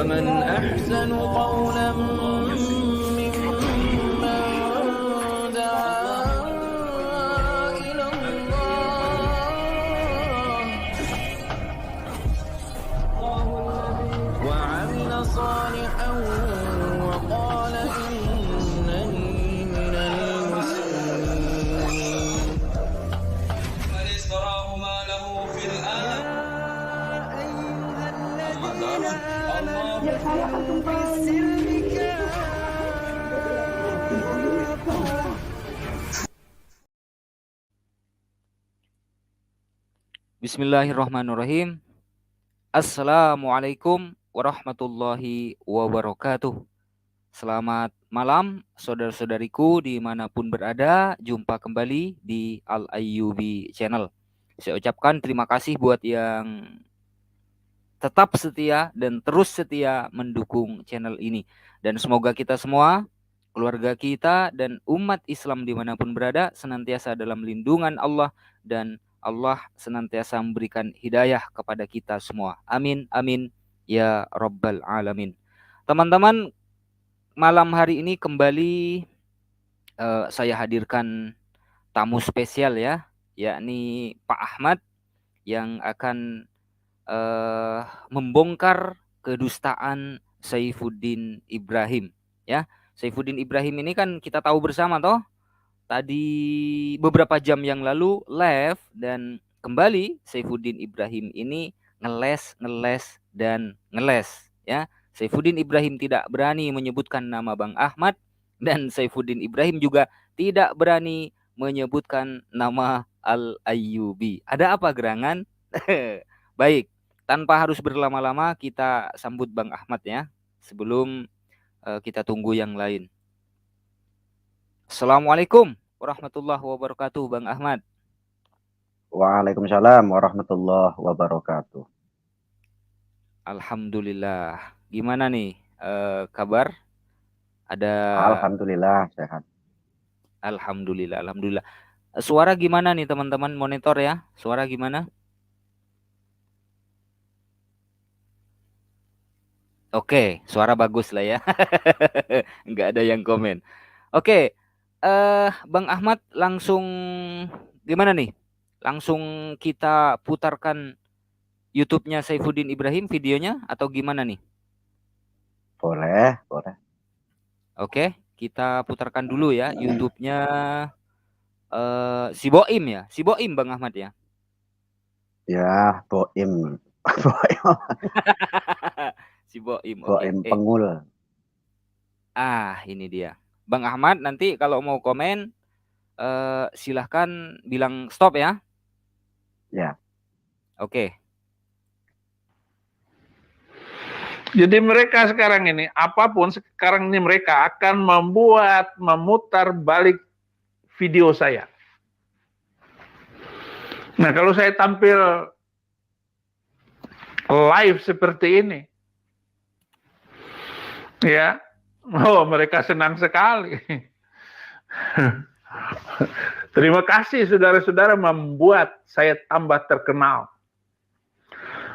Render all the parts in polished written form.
ومن أحسن قولا ممن دعا إلى الله وعمل صالحا وقال إنني من المسلمين من اشتراه ما له في الآن Bismillahirrahmanirrahim. Assalamualaikum warahmatullahi wabarakatuh. Selamat malam saudara-saudariku dimanapun berada. Jumpa kembali di Al-Ayyubi Channel. Saya ucapkan terima kasih buat yang tetap setia dan terus setia mendukung channel ini. Dan semoga kita semua, keluarga kita dan umat Islam dimanapun berada senantiasa dalam lindungan Allah dan Allah senantiasa memberikan hidayah kepada kita semua. Amin, amin, ya Rabbal Alamin. Teman-teman, malam hari ini kembali saya hadirkan tamu spesial ya, yakni Pak Ahmad yang akan membongkar kedustaan Saifuddin Ibrahim. Ya, Saifuddin Ibrahim ini kan kita tahu bersama toh. Tadi beberapa jam yang lalu live dan kembali Saifuddin Ibrahim ini ngeles ya. Saifuddin Ibrahim tidak berani menyebutkan nama Bang Ahmad dan Saifuddin Ibrahim juga tidak berani menyebutkan nama Al-Ayyubi. Ada apa gerangan? Baik, tanpa harus berlama-lama kita sambut Bang Ahmad ya. Sebelum kita tunggu yang lain. Assalamualaikum warahmatullahi wabarakatuh, Bang Ahmad. Waalaikumsalam warahmatullahi wabarakatuh. Alhamdulillah. Gimana nih kabar? Ada. Alhamdulillah sehat. Alhamdulillah, alhamdulillah. Suara gimana nih teman-teman monitor ya? Suara gimana? Oke, suara bagus lah ya. Nggak ada yang komen. Oke. Bang Ahmad langsung gimana nih? Langsung kita putarkan YouTube-nya Saifuddin Ibrahim videonya atau gimana nih? Boleh, boleh. Oke, kita putarkan dulu ya YouTube-nya si Boim ya, si Boim Bang Ahmad ya. Ya, Boim. Si Boim. Boim Pengul. Ini dia. Bang Ahmad nanti kalau mau komen silahkan bilang stop ya. Ya. Oke. Jadi mereka sekarang ini, apapun sekarang ini mereka akan memutar balik video saya. Nah, kalau saya tampil live seperti ini, ya, mereka senang sekali. Terima kasih saudara-saudara membuat saya tambah terkenal.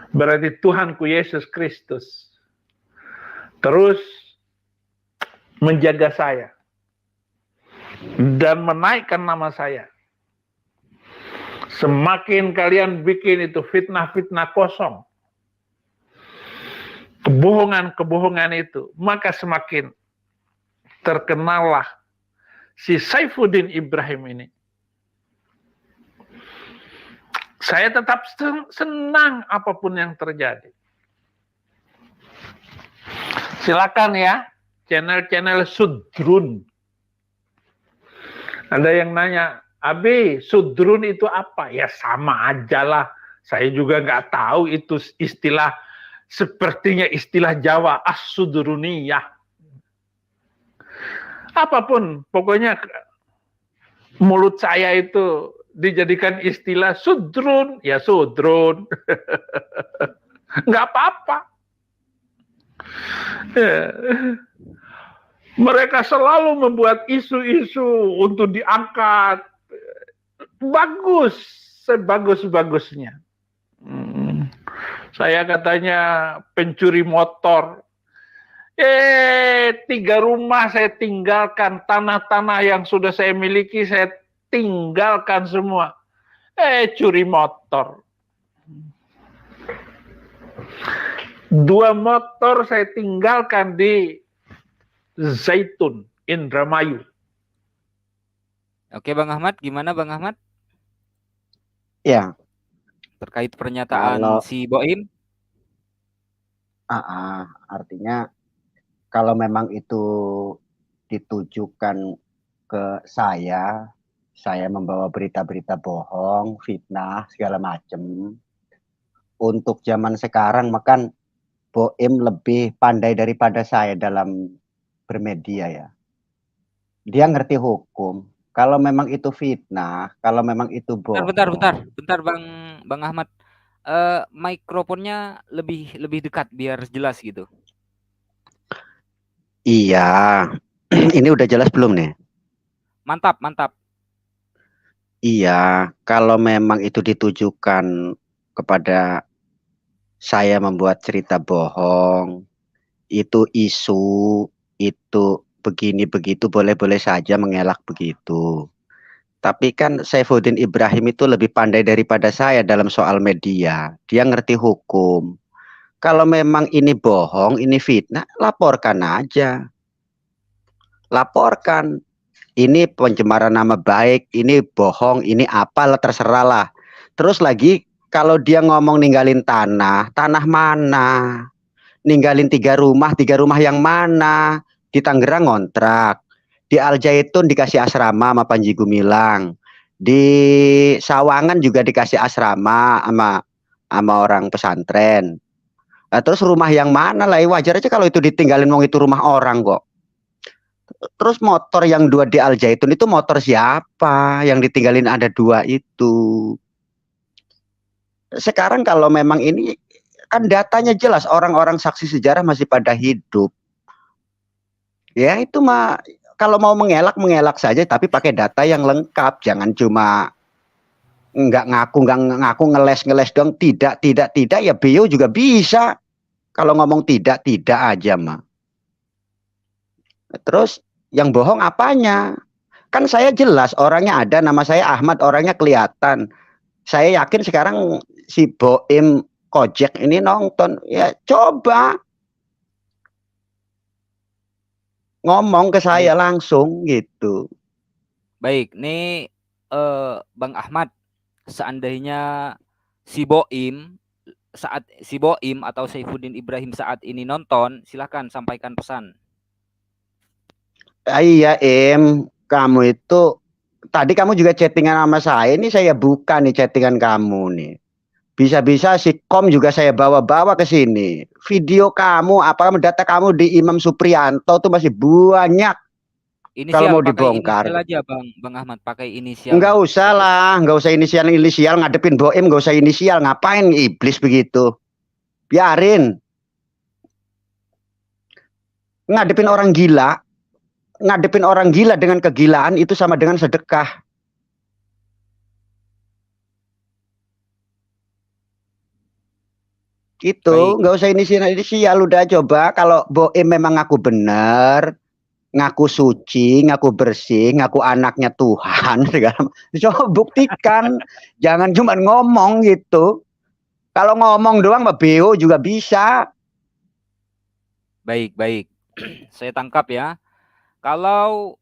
Berarti Tuhanku Yesus Kristus terus menjaga saya dan menaikkan nama saya. Semakin kalian bikin itu fitnah-fitnah kosong, kebohongan-kebohongan itu, maka semakin terkenallah si Saifuddin Ibrahim ini. Saya tetap senang apapun yang terjadi. Silakan ya, channel-channel Sudrun. Ada yang nanya, Abi, Sudrun itu apa? Ya sama aja lah. Saya juga nggak tahu itu istilah, sepertinya istilah Jawa, As-Sudruniyah. Apapun, pokoknya mulut saya itu dijadikan istilah Sudrun, ya Sudrun. Nggak apa-apa. Ya. Mereka selalu membuat isu-isu untuk diangkat. Bagus, sebagus-bagusnya. Saya katanya pencuri motor, 3 rumah saya tinggalkan, tanah-tanah yang sudah saya miliki saya tinggalkan semua. Curi motor. 2 motor saya tinggalkan di Zaitun, Indramayu. Oke Bang Ahmad, gimana Bang Ahmad Ya, terkait pernyataan kalau si Boim? artinya kalau memang itu ditujukan ke saya membawa berita-berita bohong, fitnah, segala macam. Untuk zaman sekarang, makan Boim lebih pandai daripada saya dalam bermedia ya. Dia ngerti hukum. Kalau memang itu fitnah, kalau memang itu bohong. Bentar Bang Ahmad. Mikrofonnya lebih dekat biar jelas gitu. Iya. Ini udah jelas belum nih? Mantap. Iya, kalau memang itu ditujukan kepada saya membuat cerita bohong, itu isu, itu begini begitu, boleh-boleh saja mengelak begitu. Tapi kan Saifuddin Ibrahim itu lebih pandai daripada saya dalam soal media. Dia ngerti hukum. Kalau memang ini bohong, ini fitnah, laporkan aja. Laporkan. Ini pencemaran nama baik, ini bohong, ini apalah terserah lah. Terus lagi kalau dia ngomong ninggalin tanah, tanah mana? Ninggalin 3 rumah yang mana? Di Tangerang ngontrak, di Al Zaitun dikasih asrama sama Panji Gumilang, di Sawangan juga dikasih asrama sama orang pesantren. Nah, terus rumah yang mana lah? Wajar aja kalau itu ditinggalin, wong itu rumah orang kok. Terus motor yang 2 di Al Zaitun itu motor siapa? Yang ditinggalin ada 2 itu. Sekarang kalau memang ini kan datanya jelas, orang-orang saksi sejarah masih pada hidup. Ya itu mah kalau mau mengelak saja, tapi pakai data yang lengkap. Jangan cuma nggak ngaku ngeles dong. Tidak ya Bio juga bisa. Kalau ngomong tidak aja mah. Terus yang bohong apanya? Kan saya jelas orangnya ada, nama saya Ahmad, orangnya kelihatan. Saya yakin sekarang si Boim Kojek ini nonton. Ya coba ngomong ke saya langsung gitu. Baik, nih Bang Ahmad, seandainya si Boim atau Saifuddin Ibrahim saat ini nonton, silakan sampaikan pesan. Iya kamu itu tadi kamu juga chattingan sama saya, ini saya buka nih chattingan kamu nih. Bisa-bisa si Kom juga saya bawa-bawa ke sini. Video kamu, data kamu di Imam Supriyanto tuh masih banyak. Inisial, kalau mau dibongkar. Inisial aja Bang Ahmad, pakai inisial. Enggak usah lah, enggak usah inisial ngadepin Boim, enggak usah inisial. Ngapain iblis begitu? Biarin. Ngadepin orang gila dengan kegilaan itu sama dengan sedekah. Itu nggak usah inisial, udah. Coba kalau Boim memang ngaku bener, ngaku suci, ngaku bersih, ngaku anaknya Tuhan, coba buktikan. Jangan cuma ngomong gitu. Kalau ngomong doang Mbak Beo juga bisa. Baik. Saya tangkap ya. Kalau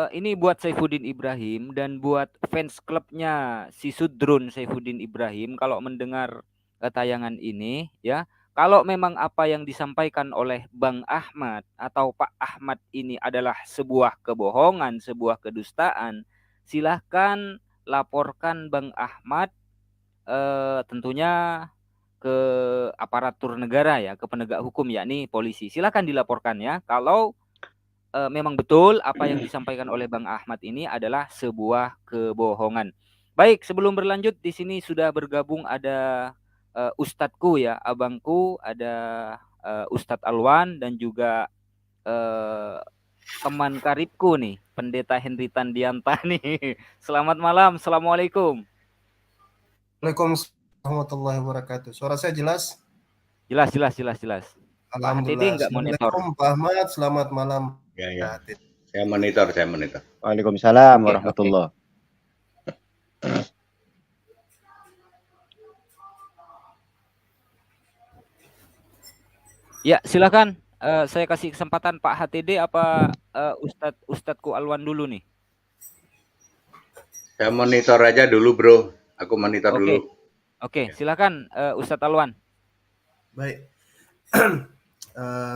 ini buat Saifuddin Ibrahim dan buat fans klubnya si Sudrun Saifuddin Ibrahim, kalau mendengar tayangan ini ya, kalau memang apa yang disampaikan oleh Bang Ahmad atau Pak Ahmad ini adalah sebuah kebohongan, sebuah kedustaan, silahkan laporkan Bang Ahmad tentunya ke aparatur negara ya, ke penegak hukum yakni polisi. Silahkan dilaporkan ya kalau memang betul apa yang disampaikan oleh Bang Ahmad ini adalah sebuah kebohongan. Baik, sebelum berlanjut, di sini sudah bergabung ada ustadku ya, abangku, ada Ustadz Alwan dan juga teman karibku nih, Pendeta Henry Tandianta nih. Selamat malam, assalamualaikum. Waalaikumsalam warahmatullahi wabarakatuh. Suara saya jelas? Jelas. Pak HTD Alhamdulillah. nggak monitor? Assalamualaikum Pak Ahmad, selamat malam. Ya, ya. Saya monitor. Waalaikumsalam Oke, warahmatullahi. Ya, silakan. Saya kasih kesempatan Pak HTD apa Ustadzku Alwan dulu nih? Saya monitor aja dulu, Bro. Aku monitor Oke. dulu. Oke, silakan Ustadz Alwan. Baik.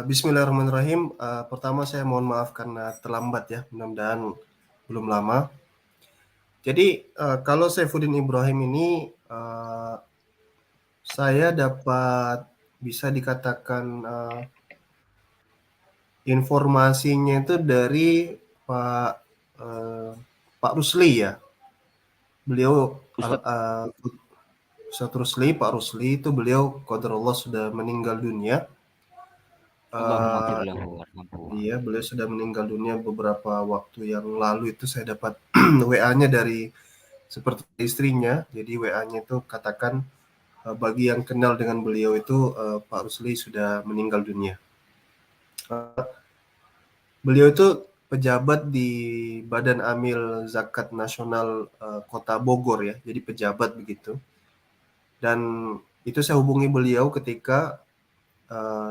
Bismillahirrahmanirrahim. Pertama saya mohon maaf karena terlambat ya. Mudah-mudahan belum lama. Jadi kalau Saifuddin Ibrahim ini saya dapat bisa dikatakan informasinya itu dari Pak Rusli ya. Beliau Ustadz Rusli, Pak Rusli itu beliau qadarullah sudah meninggal dunia. Iya, beliau sudah meninggal dunia beberapa waktu yang lalu. Itu saya dapat WA-nya dari seperti istrinya. Jadi WA-nya itu katakan bagi yang kenal dengan beliau itu Pak Rusli sudah meninggal dunia. Beliau itu pejabat di Badan Amil Zakat Nasional Kota Bogor ya. Jadi pejabat begitu. Dan itu saya hubungi beliau ketika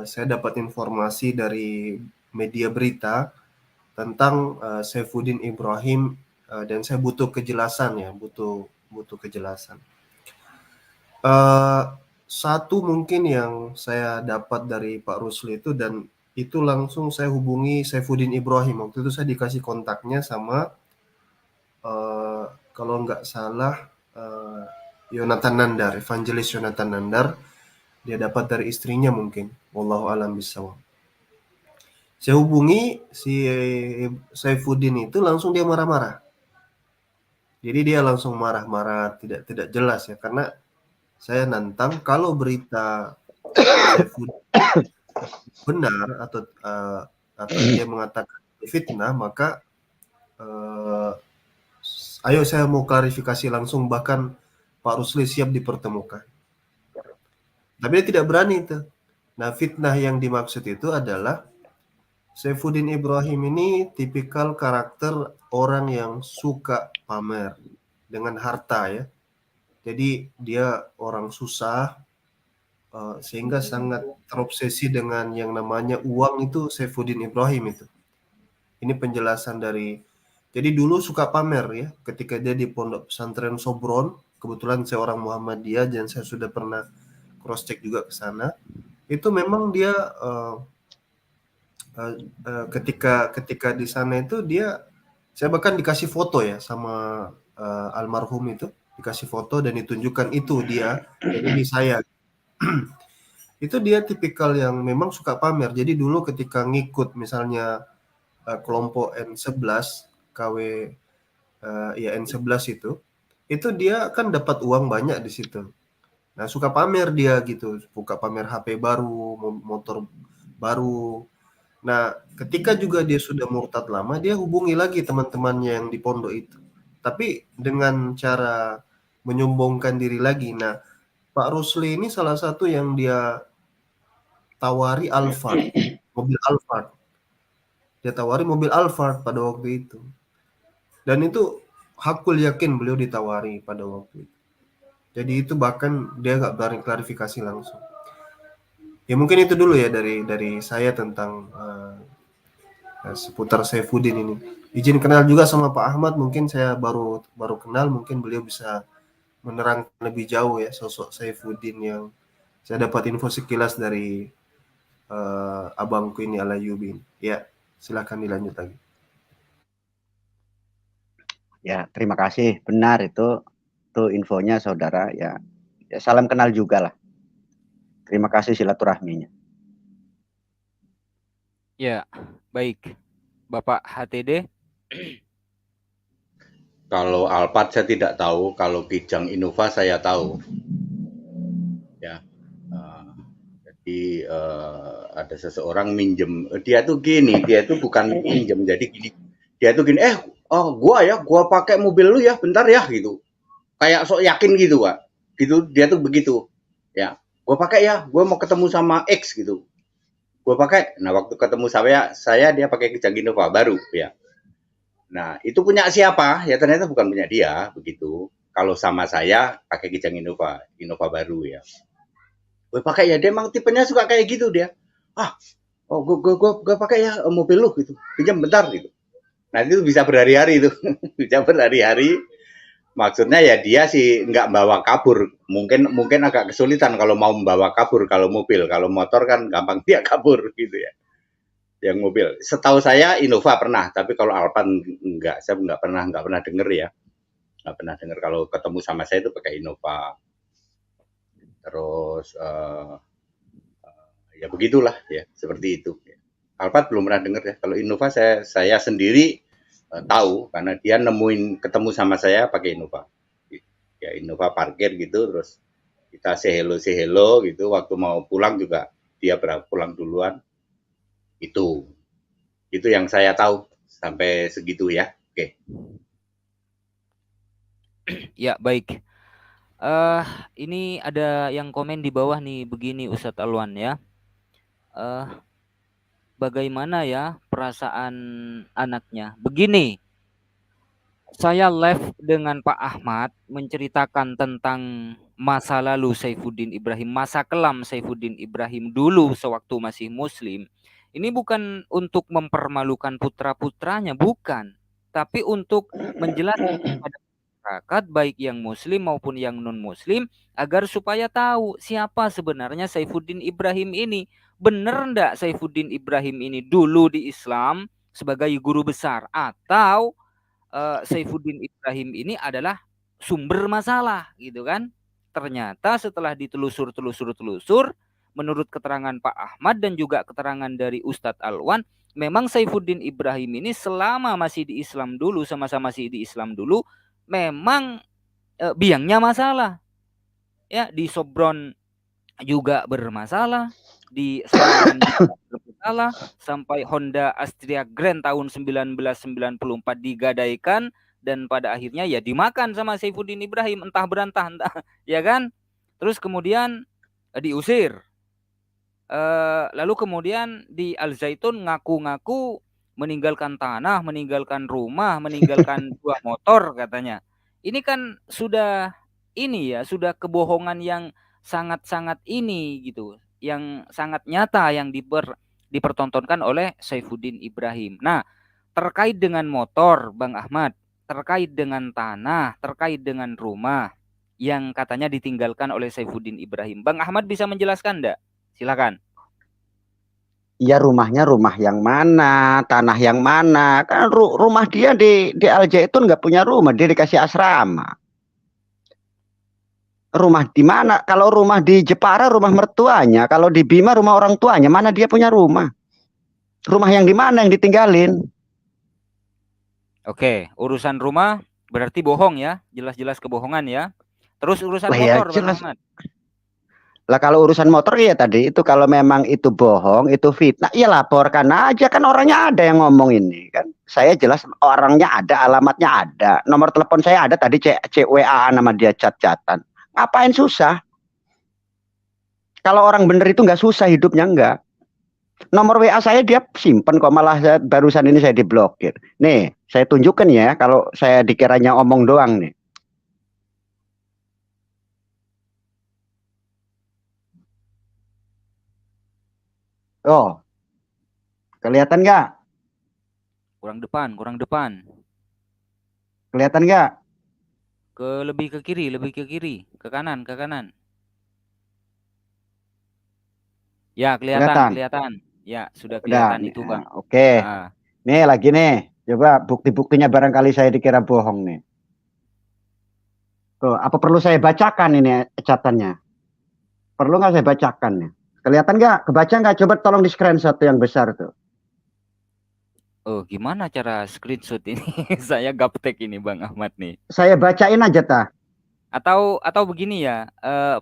saya dapat informasi dari media berita tentang Saifuddin Ibrahim dan saya butuh kejelasan ya, butuh kejelasan. Satu mungkin yang saya dapat dari Pak Rusli itu dan itu langsung saya hubungi Saifuddin Ibrahim. Waktu itu saya dikasih kontaknya sama kalau nggak salah Yonatan Nandar, Evangelis Yonatan Nandar. Dia dapat dari istrinya mungkin. Wallahu a'lam bishawab. Saya hubungi si Saifuddin itu langsung dia marah-marah. Jadi dia langsung marah-marah, tidak jelas ya, karena saya nantang kalau berita Saifuddin benar atau dia mengatakan fitnah, maka ayo saya mau klarifikasi langsung, bahkan Pak Rusli siap dipertemukan. Tapi dia tidak berani itu. Nah, fitnah yang dimaksud itu adalah Saifuddin Ibrahim ini tipikal karakter orang yang suka pamer dengan harta ya. Jadi dia orang susah sehingga sangat terobsesi dengan yang namanya uang itu Saifuddin Ibrahim itu. Ini penjelasan dari. Jadi dulu suka pamer ya ketika dia di Pondok Pesantren Sobron. Kebetulan saya orang Muhammadiyah dan saya sudah pernah cross check juga ke sana. Itu memang dia ketika di sana itu saya bahkan dikasih foto ya sama almarhum itu, dikasih foto dan ditunjukkan itu dia, ini saya. Itu dia tipikal yang memang suka pamer. Jadi dulu ketika ngikut misalnya kelompok N11 KW ya N11 itu dia kan dapat uang banyak di situ. Nah, suka pamer dia gitu, suka pamer HP baru, motor baru. Nah, ketika juga dia sudah murtad lama, dia hubungi lagi teman-temannya yang di pondok itu. Tapi dengan cara menyombongkan diri lagi. Nah, Pak Rusli ini salah satu yang dia tawari Alphard, mobil Alphard. Dia tawari mobil Alphard pada waktu itu. Dan itu hakul yakin beliau ditawari pada waktu itu. Jadi itu bahkan dia nggak berani klarifikasi langsung. Ya mungkin itu dulu ya dari saya tentang seputar Saifuddin ini. Izin kenal juga sama Pak Ahmad, mungkin saya baru kenal, mungkin beliau bisa menerangkan lebih jauh ya sosok Saifuddin yang saya dapat info sekilas dari abangku ini Al-Ayyubi. Ya, silakan dilanjut lagi. Ya, terima kasih. Benar itu infonya saudara ya. Salam kenal juga lah. Terima kasih silaturahminya. Ya, baik. Bapak HTD. Kalau Alphard saya tidak tahu, kalau Kijang Innova saya tahu. Ya. Jadi ada seseorang minjem. Dia tuh gini, dia tuh bukan minjem. Jadi gini. Dia tuh gini, gua pakai mobil lu ya, bentar ya gitu. Kayak sok yakin gitu, Pak. Gitu, dia tuh begitu. Ya, gua pakai ya, gua mau ketemu sama X gitu. gue pakai. Nah waktu ketemu saya dia pakai Kijang Innova baru ya. Nah itu punya siapa? Ya ternyata bukan punya dia begitu. Kalau sama saya pakai Kijang Innova baru ya. Gue pakai ya dia emang tipenya suka kayak gitu dia. Gue pakai ya mobil lu gitu. Pinjam bentar gitu. Nah itu bisa berhari-hari itu, bisa berhari-hari. Maksudnya ya dia sih nggak bawa kabur. Mungkin agak kesulitan kalau mau membawa kabur kalau mobil. Kalau motor kan gampang dia kabur gitu ya. Yang mobil. Setahu saya Innova pernah, tapi kalau Alphard enggak. Saya nggak pernah denger ya. Nggak pernah denger kalau ketemu sama saya itu pakai Innova. Terus ya begitulah ya, seperti itu. Alphard belum pernah denger ya. Kalau Innova saya sendiri tahu karena dia ketemu sama saya pakai Innova. Ya Innova parkir gitu, terus kita say hello gitu. Waktu mau pulang juga dia pulang duluan. Itu yang saya tahu sampai segitu ya. Oke. Ya, baik. Ini ada yang komen di bawah nih begini Ustadz Alwan ya. Bagaimana ya perasaan anaknya? Begini, saya live dengan Pak Ahmad menceritakan tentang masa lalu Saifuddin Ibrahim, masa kelam Saifuddin Ibrahim dulu sewaktu masih Muslim. Ini bukan untuk mempermalukan putra-putranya, bukan. Tapi untuk menjelaskan kepada masyarakat baik yang Muslim maupun yang non-Muslim agar supaya tahu siapa sebenarnya Saifuddin Ibrahim ini. Benar enggak Saifuddin Ibrahim ini dulu di Islam sebagai guru besar atau Saifuddin Ibrahim ini adalah sumber masalah gitu kan? Ternyata setelah ditelusur menurut keterangan Pak Ahmad dan juga keterangan dari Ustadz Alwan, memang Saifuddin Ibrahim ini selama masih di Islam dulu, sama-sama masih di Islam dulu, memang biangnya masalah. Ya, di Sobron juga bermasalah, di Sawangan juga bermasalah, sampai Honda Astria Grand tahun 1994 digadaikan dan pada akhirnya ya dimakan sama Saifuddin Ibrahim, entah berantah entah ya kan. Terus kemudian diusir. Lalu kemudian di Al Zaitun ngaku-ngaku meninggalkan tanah, meninggalkan rumah, meninggalkan 2 motor katanya. Ini kan sudah sudah kebohongan yang sangat-sangat gitu, yang sangat nyata yang dipertontonkan oleh Saifuddin Ibrahim. Nah, terkait dengan motor, Bang Ahmad, terkait dengan tanah, terkait dengan rumah yang katanya ditinggalkan oleh Saifuddin Ibrahim. Bang Ahmad bisa menjelaskan enggak? Silakan. Ya rumahnya rumah yang mana, tanah yang mana? Kan rumah dia di Al Zaitun nggak punya rumah, dia dikasih asrama. Rumah di mana? Kalau rumah di Jepara rumah mertuanya, kalau di Bima rumah orang tuanya, mana dia punya rumah? Rumah yang di mana yang ditinggalin? Oke, urusan rumah berarti bohong ya, jelas-jelas kebohongan ya. Terus urusan Lah ya, motor, Bang jelas. Ahmad. Lah kalau urusan motor ya tadi itu kalau memang itu bohong, itu fitnah, ya laporkan aja, kan orangnya ada yang ngomong ini kan. Saya jelas orangnya ada, alamatnya ada, nomor telepon saya ada, tadi WA nama dia chat-chatan. Ngapain susah? Kalau orang bener itu nggak susah hidupnya, enggak. Nomor WA saya dia simpen kok, malah barusan ini saya diblokir. Nih, saya tunjukkan ya kalau saya dikiranya omong doang nih. Oh, kelihatan nggak? Kurang depan. Kelihatan nggak? Lebih ke kiri, ke kanan. Ya, kelihatan. Ya, sudah kelihatan Udah, itu, Bang. Oke. Nah, Nih lagi nih. Coba bukti-buktinya barangkali saya dikira bohong nih. Tuh, apa perlu saya bacakan ini catatannya? Perlu nggak saya bacakan nih? Kelihatan nggak? Kebaca nggak? Coba tolong di screenshot yang besar tuh. oh gimana cara screenshot ini? Saya gaptek ini Bang Ahmad nih. Saya bacain aja tah. Atau begini ya,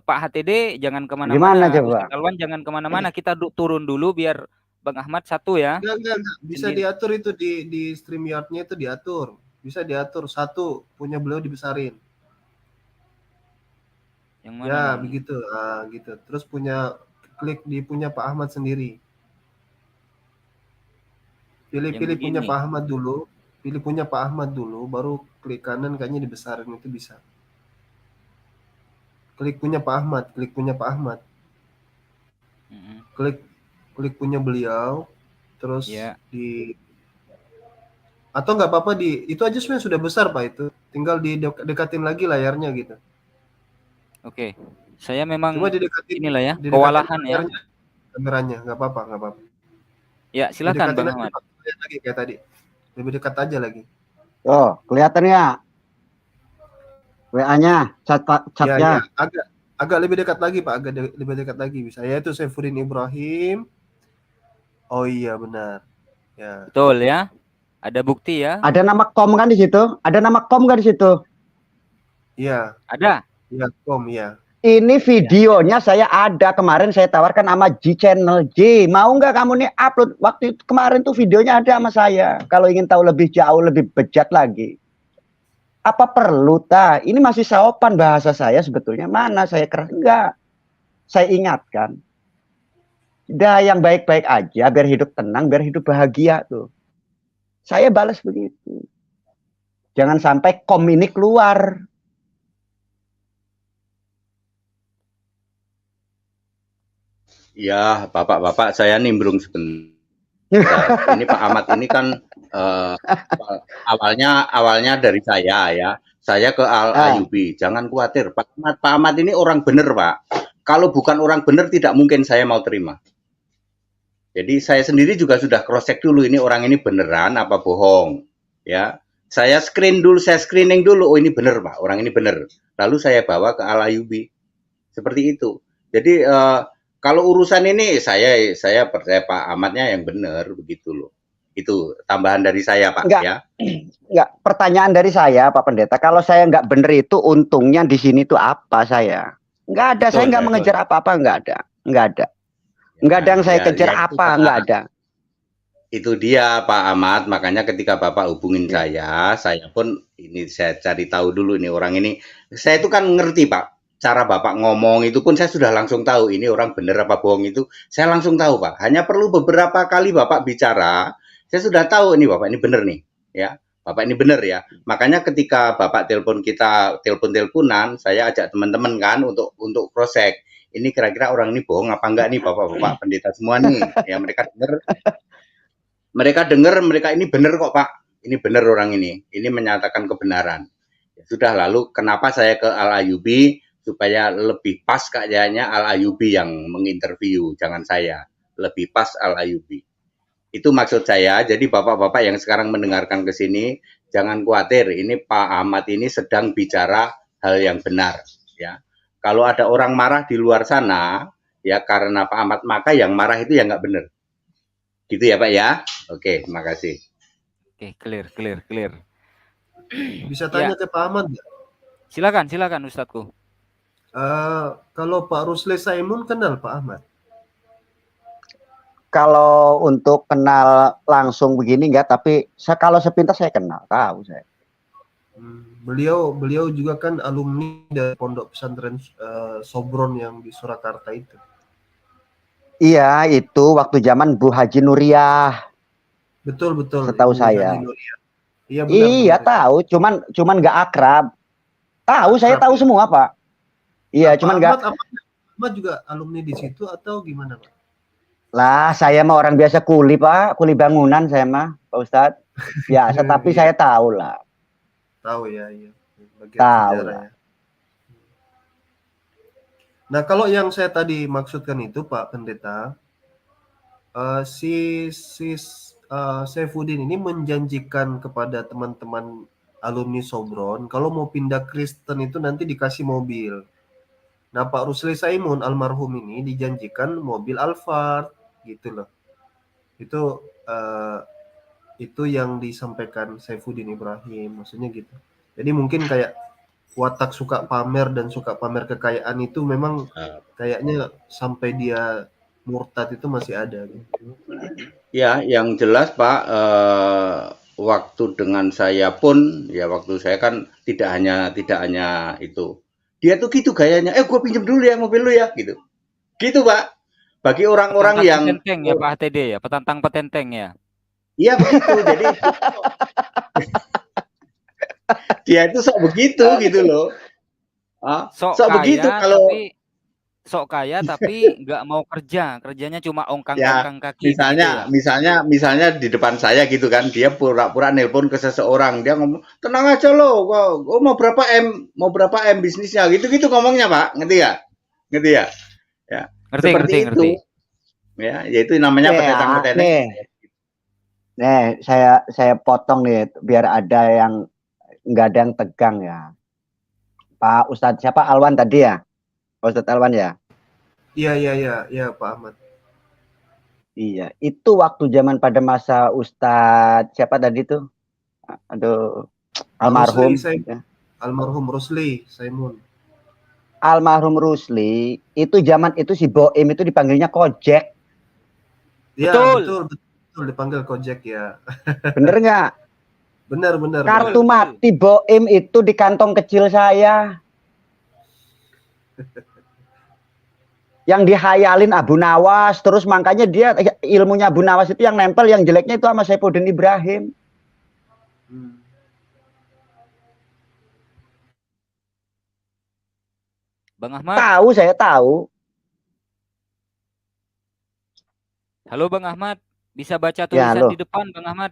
Pak HTD jangan Gimana kemana-mana, coba? Ustadz Alwan jangan kemana-mana, kita turun dulu biar Bang Ahmad satu ya. Enggak. Bisa Sendiri. diatur itu di StreamYard-nya itu diatur. Bisa diatur satu punya beliau dibesarin. Yang mana Ya, nih? begitu. Gitu. Terus punya Pak Ahmad sendiri. Pilih Yang punya begini. Pak Ahmad dulu. Pilih punya Pak Ahmad dulu, baru klik kanan kayaknya dibesarin itu bisa. Klik punya Pak Ahmad, klik punya Pak Ahmad. Mm-mm. Klik punya beliau, terus Ya, atau nggak apa-apa itu aja sebenarnya sudah besar Pak itu. Tinggal didekatin lagi layarnya gitu. oke. Saya memang Cuma didekatin kewalahan ya. kameranya, nggak apa-apa. Ya, silakan Didekatin Bang aja Ahmad. Pak, lihat lagi kayak tadi. Lebih dekat aja lagi. Oh, kelihatan ya WA-nya, chatnya. Ya, agak lebih dekat lagi Pak, lebih dekat lagi bisa. Yaitu Saifuddin Ibrahim. Oh iya benar. Ya. Betul ya. Ada bukti ya? Ada nama kom kan di situ? Ada nama kom kan di situ? Iya. Ada. Iya, kom ya. Ini videonya saya ada kemarin saya tawarkan sama G Channel. J, mau nggak kamu nih upload? Waktu itu kemarin tuh videonya ada sama saya. Kalau ingin tahu lebih jauh, lebih bejat lagi. Apa perlu Ini masih saopan bahasa saya sebetulnya. Mana saya keras? Enggak. Saya ingatkan. Udah yang baik-baik aja, biar hidup tenang, biar hidup bahagia tuh. Saya balas begitu. Jangan sampai kom ini keluar. Ya, Bapak-bapak, saya nimbrung sebentar. Ini Pak Ahmad ini kan awalnya dari saya ya. Saya ke Al Ayyubi. Jangan khawatir, Pak Ahmad ini orang bener, Pak. Kalau bukan orang bener tidak mungkin saya mau terima. Jadi saya sendiri juga sudah cross check dulu ini orang ini beneran apa bohong, ya. Saya screening dulu. Oh ini bener Pak, orang ini bener. Lalu saya bawa ke Al Ayyubi. Seperti itu. Jadi kalau urusan ini saya percaya Pak Ahmadnya yang benar begitu loh. Itu tambahan dari saya Pak ya. Enggak, pertanyaan dari saya Pak Pendeta, kalau saya nggak benar itu untungnya di sini tuh apa saya? Nggak ada, saya nggak mengejar apa-apa, nggak ada. Nggak ada yang saya kejar apa, nggak ada. Itu dia Pak Ahmad, makanya ketika Bapak hubungin saya pun ini saya cari tahu dulu ini orang ini. Saya itu kan ngerti Pak. Cara Bapak ngomong itu pun saya sudah langsung tahu ini orang benar apa bohong itu saya langsung tahu Pak. Hanya perlu beberapa kali Bapak bicara, saya sudah tahu ini Bapak ini benar nih, ya. Bapak ini benar ya. Makanya ketika Bapak telepon-teleponan, saya ajak teman-teman kan untuk cross check. Ini kira-kira orang ini bohong apa enggak nih Bapak-bapak pendeta semua nih. Ya mereka dengar mereka ini benar kok Pak. Ini benar orang ini. Ini menyatakan kebenaran. Ya, sudah lalu kenapa saya ke Al Ayyubi supaya lebih pas kayaknya Al Ayyubi yang menginterview, jangan saya. Lebih pas Al Ayyubi. Itu maksud saya. Jadi Bapak-bapak yang sekarang mendengarkan ke sini, jangan khawatir. Ini Pak Ahmad ini sedang bicara hal yang benar, ya. Kalau ada orang marah di luar sana, ya karena Pak Ahmad, maka yang marah itu yang nggak benar. Gitu ya Pak ya? Oke, terima kasih. Oke, clear. Bisa tanya ke Pak Ahmad nggak? Silakan Ustadku. Kalau Pak Rusli Saimun kenal Pak Ahmad? Kalau untuk kenal langsung begini enggak, tapi kalau sepintas saya kenal, tahu saya. Beliau juga kan alumni dari Pondok Pesantren Sobron yang di Surakarta itu. Iya, itu waktu zaman Bu Haji Nuriyah. Betul. Setahu saya. Iya benar. Iya tahu, cuman nggak akrab. Tahu, saya tahu semua Pak. Iya, cuman nggak. Ahmad juga alumni di situ atau gimana Pak? Lah, saya mah orang biasa kuli Pak, kuli bangunan saya mah, Pak Ustadz. Biasa, tapi saya tahu lah. Tahu ya, iya. Tahu lah. Ya. Nah, kalau yang saya tadi maksudkan itu Pak Pendeta, si Saifuddin ini menjanjikan kepada teman-teman alumni Sobron kalau mau pindah Kristen itu nanti dikasih mobil. Nah, Pak Rusli Saimun almarhum ini dijanjikan mobil Alphard gitu loh. Itu yang disampaikan Saifuddin Ibrahim, maksudnya gitu. Jadi mungkin kayak watak suka pamer dan suka pamer kekayaan itu memang kayaknya sampai dia murtad itu masih ada gitu. Ya, yang jelas Pak, waktu dengan saya pun ya waktu saya kan tidak hanya itu. Dia tuh gitu gayanya, gue pinjam dulu ya mobil lu ya gitu. Gitu Pak. Bagi orang-orang yang petenteng ya Pak HTD ya, petantang petenteng ya. Iya begitu. Jadi dia itu sok begitu gitu loh. Sok Sok begitu kaya kalau tapi nggak mau kerja, kerjanya cuma ya ongkang-ongkang kaki begitu ya. misalnya di depan saya gitu kan, dia pura-pura nelpon ke seseorang, dia ngomong, tenang aja lo, mau berapa M bisnisnya, gitu-gitu ngomongnya Pak, ngerti ya? Ya, seperti itu. Ya, yaitu namanya Nih, petentang-petenteng. nih, saya potong nih biar ada yang nggak ada yang tegang ya. Pak Ustadz siapa Alwan tadi ya? Ustadz Alwan ya? Iya Pak Ahmad. Iya, itu waktu zaman pada masa Ustadz siapa tadi tuh? Aduh, almarhum. Almarhum Rusli Saimun. Almarhum Rusli, itu zaman itu si Boim itu dipanggilnya Kojek. Ya, betul dipanggil Kojek ya. Bener nggak? Benar. Kartu mati Boim itu di kantong kecil saya. Yang dihayalin Abu Nawas, terus makanya dia ilmunya Abu Nawas itu yang nempel, yang jeleknya itu sama Saifuddin Ibrahim. Bang Ahmad. Tahu, saya tahu. Halo Bang Ahmad, bisa baca tulisan di depan Bang Ahmad?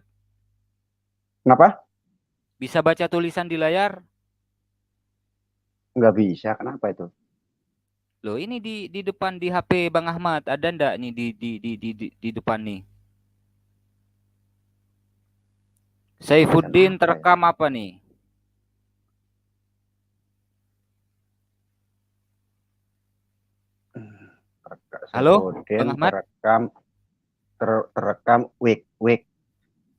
Kenapa? Bisa baca tulisan di layar? Nggak bisa, kenapa itu? Loh, ini di depan di HP Bang Ahmad ada ndak nih di depan nih? Saifuddin terekam apa nih? Halo, Bang Ahmad? Terekam week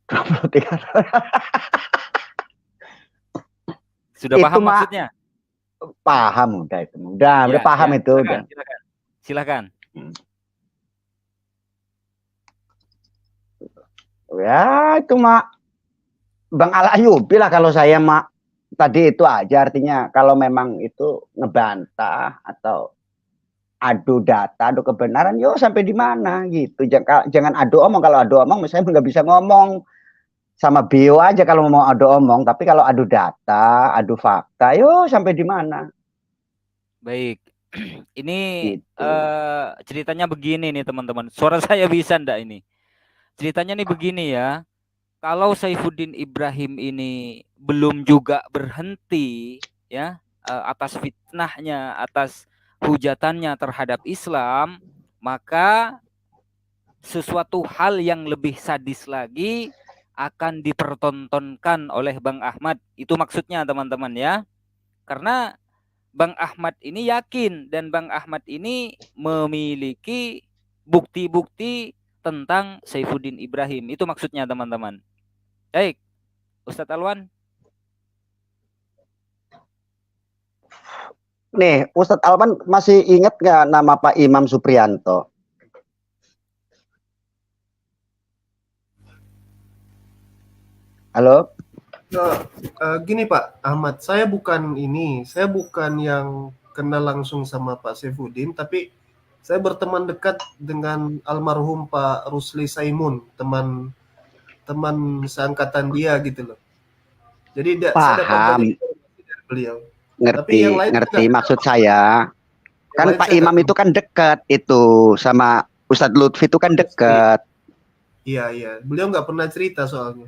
23. Sudah paham maksudnya? Paham udah itu. Udah paham ya, itu udah. Silakan. Ya, itu Mak Bang Al-Ayyubi lah kalau saya Mak. Tadi itu aja artinya kalau memang itu ngebantah atau adu data, adu kebenaran, yo sampai di mana gitu. Jangan adu omong. Kalau adu omong saya nggak bisa ngomong. Sama bio aja kalau mau adu omong, tapi kalau adu data, adu fakta, yo sampai di mana? Baik, ini gitu. Ceritanya begini nih teman-teman. Suara saya bisa ndak ini? Ceritanya nih begini ya. Kalau Saifuddin Ibrahim ini belum juga berhenti ya atas fitnahnya, atas hujatannya terhadap Islam, maka sesuatu hal yang lebih sadis lagi akan dipertontonkan oleh Bang Ahmad. Itu maksudnya teman-teman ya. Karena Bang Ahmad ini yakin dan Bang Ahmad ini memiliki bukti-bukti tentang Saifuddin Ibrahim. Itu maksudnya teman-teman. Baik, Ustadz Alwan. Nih, Ustadz Alwan masih ingat nggak nama Pak Imam Supriyanto? Halo? Gini Pak Ahmad, saya bukan yang kenal langsung sama Pak Saifuddin, tapi saya berteman dekat dengan almarhum Pak Rusli Saimun, teman seangkatan dia gitu loh. Jadi saya dapat dari beliau. Ngerti maksud saya. Kan Pak Imam itu kan dekat itu sama Ustadz Lutfi itu kan dekat. Iya. Beliau nggak pernah cerita soalnya.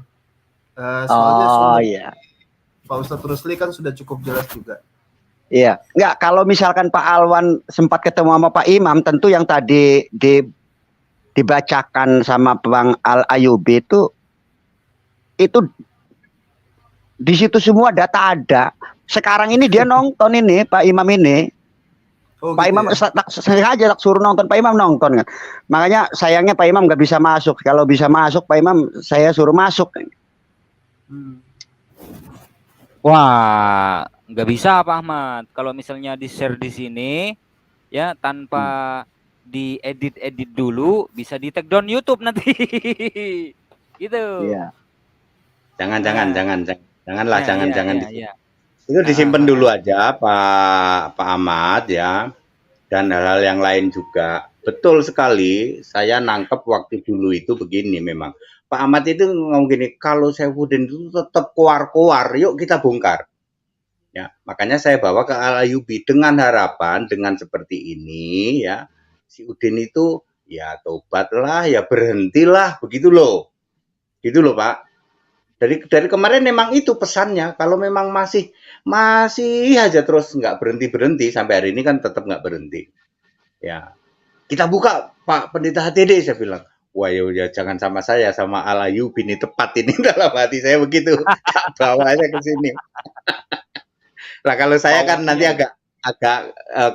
Iya. Pak Ustadz Rusli kan sudah cukup jelas juga. Iya, enggak, kalau misalkan Pak Alwan sempat ketemu sama Pak Imam, tentu yang tadi dibacakan sama Bang Al-Ayyubi itu di situ semua data ada. Sekarang ini dia nonton ini Pak Imam ini. Pak Imam sengaja tak suruh nonton, Pak Imam nonton kan. Makanya sayangnya Pak Imam nggak bisa masuk. Kalau bisa masuk Pak Imam saya suruh masuk. Wah, nggak bisa Pak Ahmad. Kalau misalnya di-share di sini, ya tanpa diedit dulu, bisa di take down YouTube nanti. Gitu. Iya. Jangan. Itu disimpan dulu aja Pak Ahmad ya. dan hal-hal yang lain juga. Betul sekali, saya nangkep waktu dulu itu begini memang. Pak Ahmad itu ngomong gini, kalau Saifuddin itu tetap keluar-keluar, yuk kita bongkar. Ya, makanya saya bawa ke Al-Ayyubi dengan harapan dengan seperti ini ya, si Udin itu ya tobatlah, ya berhentilah, begitu loh. Gitu loh, Pak. Dari kemarin memang itu pesannya. Kalau memang masih aja terus nggak berhenti sampai hari ini kan tetap nggak berhenti. Ya, kita buka Pak Pendeta HTD, saya bilang. Wah ya jangan sama saya, sama Al-Ayyubi ini tepat ini dalam hati saya begitu. Tak bawa aja ke sini. Nah kalau saya kan nanti agak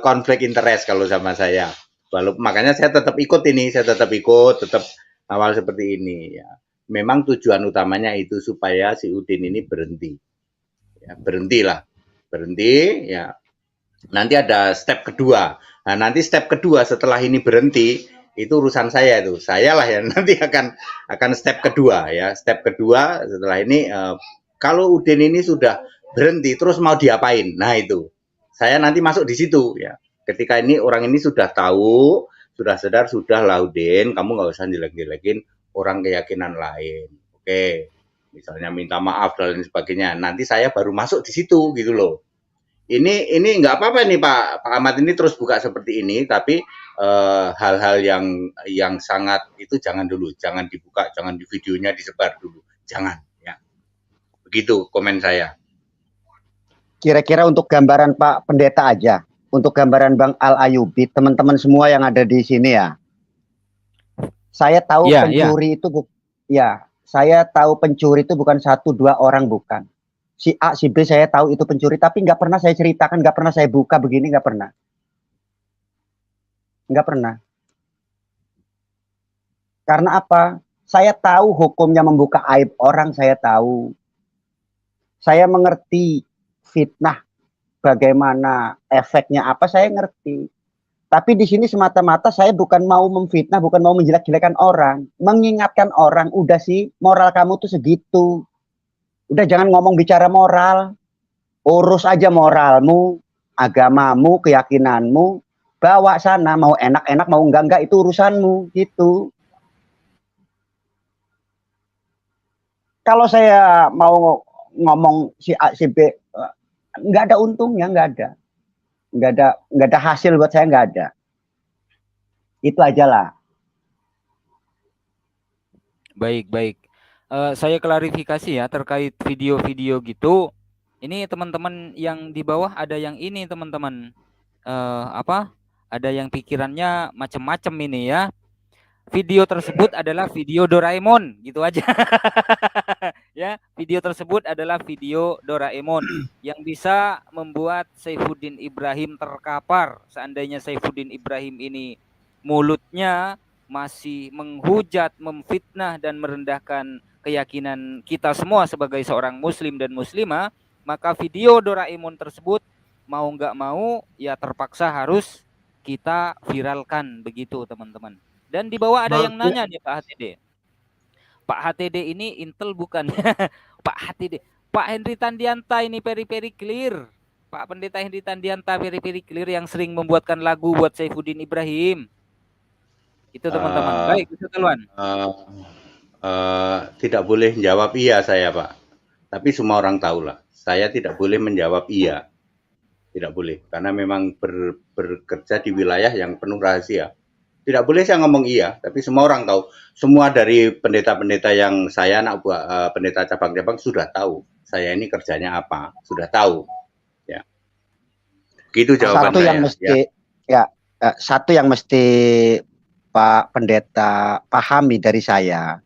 konflik interest kalau sama saya. Walaupun makanya saya tetap ikut ini, tetap awal seperti ini ya. Memang tujuan utamanya itu supaya si Udin ini berhenti. Ya, berhenti ya. Nanti ada step kedua. Nah, nanti step kedua setelah ini berhenti itu urusan saya itu. Saya lah yang nanti akan step kedua ya. Step kedua setelah ini kalau Udin ini sudah berhenti terus mau diapain? Nah, itu. Saya nanti masuk di situ ya. Ketika ini orang ini sudah tahu, sudah sadar, sudah lah Udin, kamu nggak usah jelek-jelekin orang keyakinan lain. Oke. Misalnya minta maaf dan lain sebagainya. Nanti saya baru masuk di situ gitu loh. Ini nggak apa-apa nih Pak Ahmad ini terus buka seperti ini, tapi hal-hal yang sangat itu jangan dulu, jangan dibuka, jangan di videonya disebar dulu, jangan ya. Begitu komen saya. Kira-kira untuk gambaran Pak Pendeta aja, untuk gambaran Bang Al-Ayyubi, teman-teman semua yang ada di sini ya. Saya tahu pencuri itu saya tahu pencuri itu bukan 1-2 orang, bukan. Si A, si B saya tahu itu pencuri, tapi nggak pernah saya ceritakan, nggak pernah saya buka begini, nggak pernah. Nggak pernah. Karena apa? Saya tahu hukumnya membuka aib orang, saya tahu. Saya mengerti fitnah, bagaimana efeknya apa, saya ngerti. Tapi di sini semata-mata saya bukan mau memfitnah, bukan mau menjelek-jelekan orang. Mengingatkan orang, udah sih moral kamu tuh segitu. Udah jangan ngomong bicara moral, urus aja moralmu, agamamu, keyakinanmu, bawa sana, mau enak-enak, mau enggak itu urusanmu, gitu. Kalau saya mau ngomong si A, si B, nggak ada untungnya, nggak ada hasil buat saya, nggak ada. Itu aja lah. Baik. Saya klarifikasi ya terkait video-video gitu. Ini teman-teman yang di bawah ada yang ini teman-teman. Ada yang pikirannya macam-macam ini ya. Video tersebut adalah video Doraemon, gitu aja. Ya, video tersebut adalah video Doraemon yang bisa membuat Saifuddin Ibrahim terkapar. Seandainya Saifuddin Ibrahim ini mulutnya masih menghujat, memfitnah dan merendahkan keyakinan kita semua sebagai seorang muslim dan muslimah, maka video Doraemon tersebut mau nggak mau ya terpaksa harus kita viralkan begitu teman-teman. Dan di bawah ada yang nanya nih Pak HTD. Pak HTD ini Intel bukan? Pak HTD, Pak Henry Tandianta ini peri-peri clear. Pak Pendeta Henry Tandianta peri-peri clear yang sering membuatkan lagu buat Saifuddin Ibrahim. Itu teman-teman. Baik, Ustaz Alwan. Tidak boleh jawab iya saya Pak. Tapi semua orang tahu lah. Saya tidak boleh menjawab iya. Tidak boleh. Karena memang bekerja di wilayah yang penuh rahasia. Tidak boleh saya ngomong iya. Tapi semua orang tahu. Semua dari pendeta-pendeta yang saya anak buah pendeta cabang-cabang sudah tahu. Saya ini kerjanya apa. Sudah tahu. Ya. Gitu jawaban satu saya. Yang mesti, satu yang mesti Pak Pendeta pahami dari saya.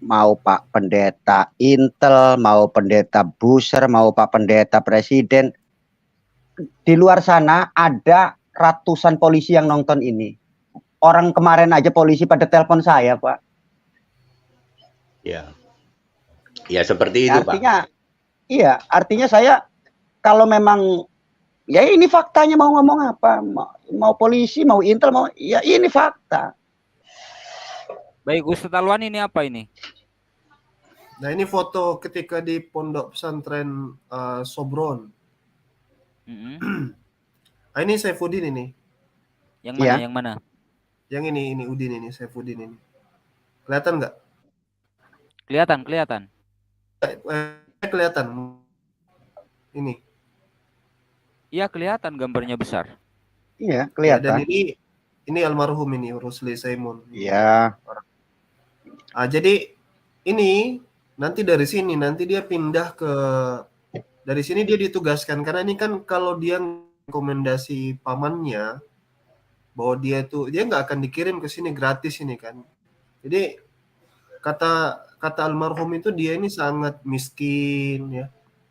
Mau Pak Pendeta Intel, mau Pendeta Busser, mau Pak Pendeta Presiden, di luar sana ada ratusan polisi yang nonton ini. Orang kemarin aja polisi pada telepon saya, Pak. Ya, ya seperti itu, artinya, Pak. Iya, artinya saya kalau memang ya ini faktanya, mau ngomong apa, mau polisi, mau Intel, mau ya ini fakta. Baik, Ustaz Alwan, ini apa ini? Nah, ini foto ketika di pondok pesantren Sobron. Ah, ini Saifuddin ini. Yang mana? Iya. Yang mana? Yang ini Udin ini, Saifuddin ini. Kelihatan nggak? Kelihatan. Kelihatan. Ini. Iya, kelihatan gambarnya besar. Iya, Ya, dan kelihatan. ini almarhum ini Rusli Simon. Iya. Ah, jadi ini nanti dari sini nanti dia pindah ke dari sini dia ditugaskan karena ini kan kalau dia rekomendasi pamannya bahwa dia nggak akan dikirim ke sini gratis ini kan. Jadi kata almarhum itu dia ini sangat miskin ya.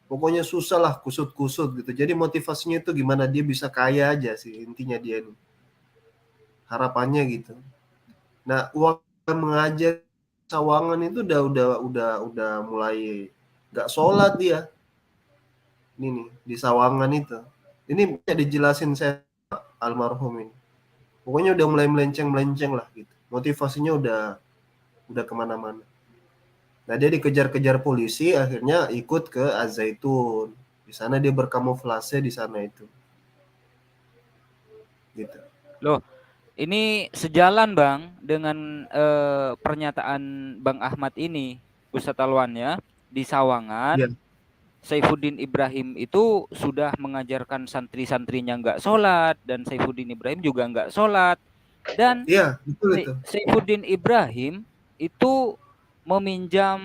Pokoknya susah lah, kusut-kusut gitu. Jadi motivasinya itu gimana dia bisa kaya aja sih intinya dia ini. Harapannya gitu. Nah, uang mengajar Sawangan itu udah mulai nggak sholat dia. Ini nih di Sawangan itu. Ini bisa dijelasin saya almarhum ini. Pokoknya udah mulai melenceng lah gitu. Motivasinya udah kemana-mana. Nah, dia dikejar-kejar polisi, akhirnya ikut ke Az-Zaitun. Di sana dia berkamuflase di sana itu. Gitu. Loh, ini sejalan Bang dengan pernyataan Bang Ahmad ini, Ustadz Alwan ya, di Sawangan. Iya. Saifuddin Ibrahim itu sudah mengajarkan santri-santrinya nggak sholat, dan Saifuddin Ibrahim juga nggak sholat. Dan Iya, betul itu. Saifuddin Ibrahim itu meminjam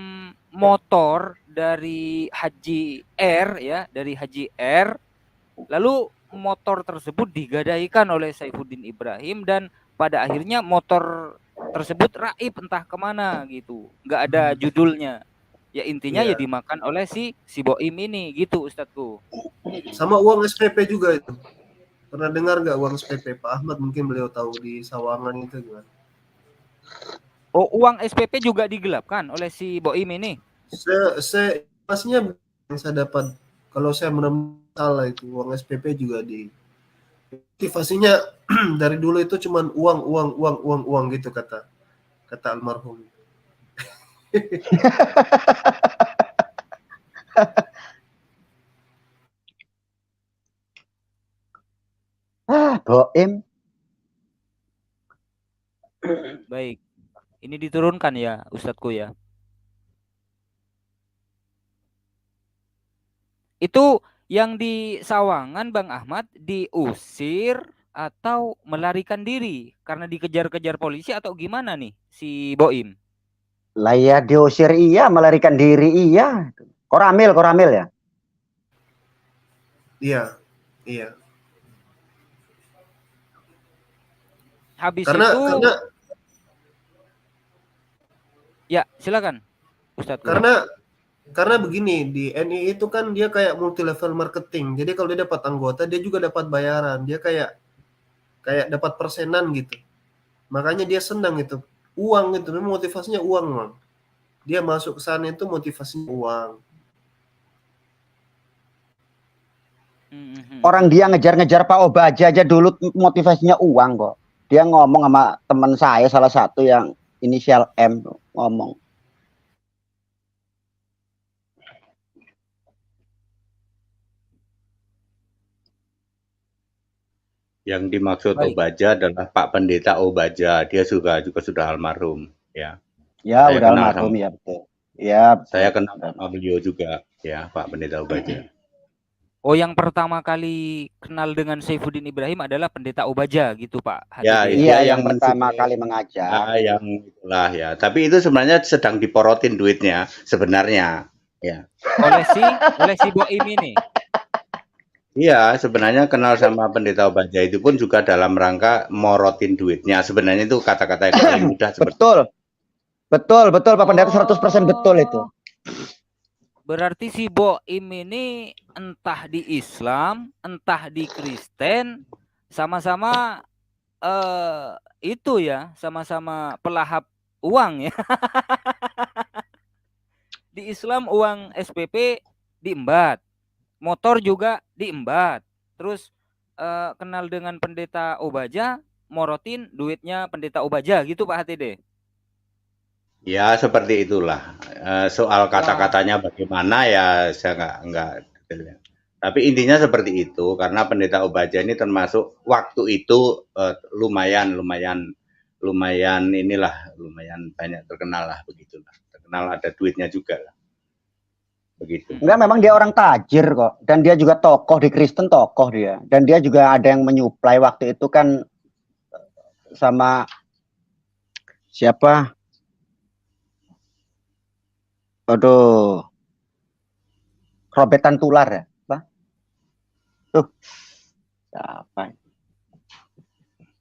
motor dari Haji R ya, dari Haji R. Lalu motor tersebut digadaikan oleh Saifuddin Ibrahim dan pada akhirnya motor tersebut raib entah kemana gitu, nggak ada judulnya. Ya intinya ya Iya. dimakan oleh si Boim ini gitu Ustadku. Sama uang SPP juga itu. Pernah dengar nggak uang SPP Pak Ahmad? Mungkin beliau tahu di Sawangan itu gimana. Oh, uang SPP juga digelapkan oleh si Boim ini. Saya pastinya yang saya dapat kalau saya benar-benar salah itu uang SPP juga motivasinya dari dulu itu cuman uang gitu kata almarhum. Boim. Baik. Ini diturunkan ya Ustadku ya. Itu yang di Sawangan Bang Ahmad diusir atau melarikan diri karena dikejar-kejar polisi atau gimana nih si Boim? Lah ya diusir iya, melarikan diri iya. Koramil ya. Iya. Habis Karena ya silakan Ustadz. Karena begini, di NI itu kan dia kayak multi level marketing. Jadi kalau dia dapat anggota, dia juga dapat bayaran. Dia kayak dapat persenan gitu. Makanya dia senang itu. Uang itu, memang motivasinya uang, Bang. Dia masuk ke sana itu motivasinya uang. Orang dia ngejar-ngejar Pak Obaja aja dulu motivasinya uang kok. Dia ngomong sama teman saya salah satu yang inisial M ngomong. Yang dimaksud Baik. Obaja adalah Pak Pendeta Obaja. Dia juga sudah almarhum, ya. Ya, Saya udah kenal almarhum sama- ya betul. Ya, betul. Saya kenal sama beliau juga, ya, Pak Pendeta Obaja. Oh, yang pertama kali kenal dengan Saifuddin Ibrahim adalah Pendeta Obaja gitu Pak. Ya, Hadi. dia Iya, yang pertama mensupport. kali mengajar. Ya, yang itulah ya. Tapi itu sebenarnya sedang diporotin duitnya sebenarnya, ya. oleh si Boim ini. Iya, sebenarnya kenal sama Pendeta Obaja itu pun juga dalam rangka morotin duitnya. Sebenarnya itu kata-kata yang paling mudah seperti Betul Pak Pendeta 100% betul itu. Berarti si Boim ini entah di Islam, entah di Kristen, sama-sama itu ya, sama-sama pelahap uang ya. Di Islam uang SPP diembat, motor juga diembat. Terus kenal dengan Pendeta Obaja, morotin duitnya Pendeta Obaja gitu Pak HTD. Ya, seperti itulah. Soal kata-katanya bagaimana ya saya nggak detailnya. Tapi intinya seperti itu, karena Pendeta Obaja ini termasuk waktu itu lumayan banyak terkenal lah, begitulah. Terkenal, ada duitnya juga lah. Begitu. Enggak, memang dia orang tajir kok, dan dia juga tokoh di Kristen, tokoh dia, dan dia juga ada yang menyuplai waktu itu kan sama siapa? Aduh, Robetan Tular ya, apa? Tuh, siapa?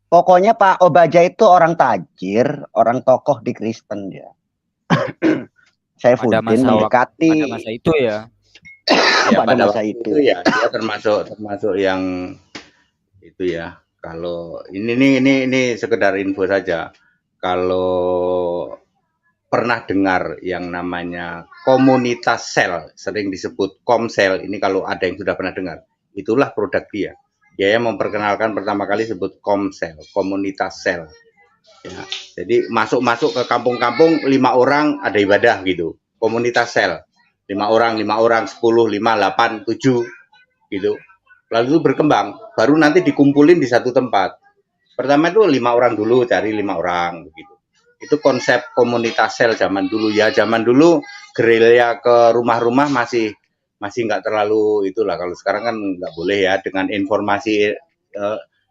Pokoknya Pak Obaja itu orang tajir, orang tokoh di Kristen dia. Saifuddin mendekati pada masa itu ya. Ya, pada masa itu ya dia termasuk yang itu ya. Kalau ini sekedar info saja. Kalau pernah dengar yang namanya komunitas sel, sering disebut Komsel, ini kalau ada yang sudah pernah dengar, itulah produk dia. Dia yang memperkenalkan pertama kali sebut Komsel, komunitas sel. Ya, jadi masuk ke kampung-kampung 5 orang ada ibadah gitu. Komunitas sel. 5 orang, 10, 5, 8, 7 gitu. Lalu itu berkembang, baru nanti dikumpulin di satu tempat. Pertama itu 5 orang dulu, cari 5 orang begitu. Itu konsep komunitas sel zaman dulu ya. Zaman dulu gerilya ke rumah-rumah masih nggak terlalu itulah. Kalau sekarang kan nggak boleh ya, dengan informasi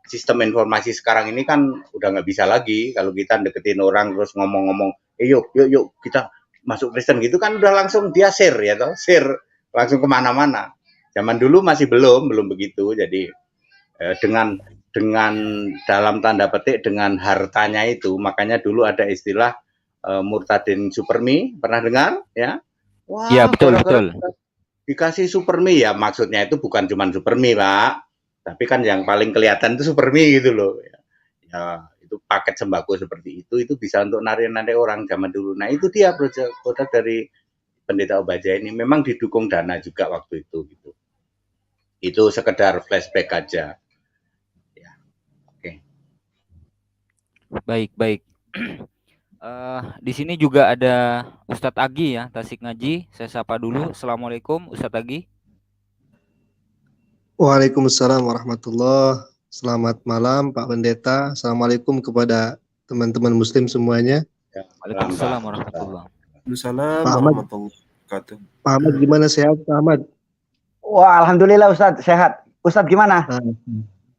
sistem informasi sekarang ini kan udah nggak bisa lagi. Kalau kita deketin orang terus ngomong-ngomong, yuk kita masuk Kristen gitu kan udah langsung dia share ya toh, share langsung kemana-mana. Zaman dulu masih belum begitu. Jadi dengan dalam tanda petik dengan hartanya itu, makanya dulu ada istilah murtadin supermi, pernah dengar ya? Wah, Iya, betul. Dikasih supermi ya, maksudnya itu bukan cuma supermi, Pak. Tapi kan yang paling kelihatan itu supermi gitu loh. Ya, itu paket sembako seperti itu bisa untuk narik orang zaman dulu. Nah, itu dia produk dari Pendeta Obaja ini, memang didukung dana juga waktu itu gitu. Itu sekedar flashback aja. Ya. Oke. Baik. Di sini juga ada Ustadz Agi ya, Tasik Ngaji. Saya sapa dulu. Assalamualaikum Ustadz Agi. Waalaikumsalam warahmatullahi. Selamat malam Pak Pendeta. Assalamualaikum kepada teman-teman Muslim semuanya. Ya, Waalaikumsalam warahmatullahi. Waalaikumsalam Pak Ahmad. warahmatullahi wabarakatuh. Pak Ahmad gimana, sehat Pak Ahmad? Wah, alhamdulillah Ustadz, sehat. Ustadz gimana?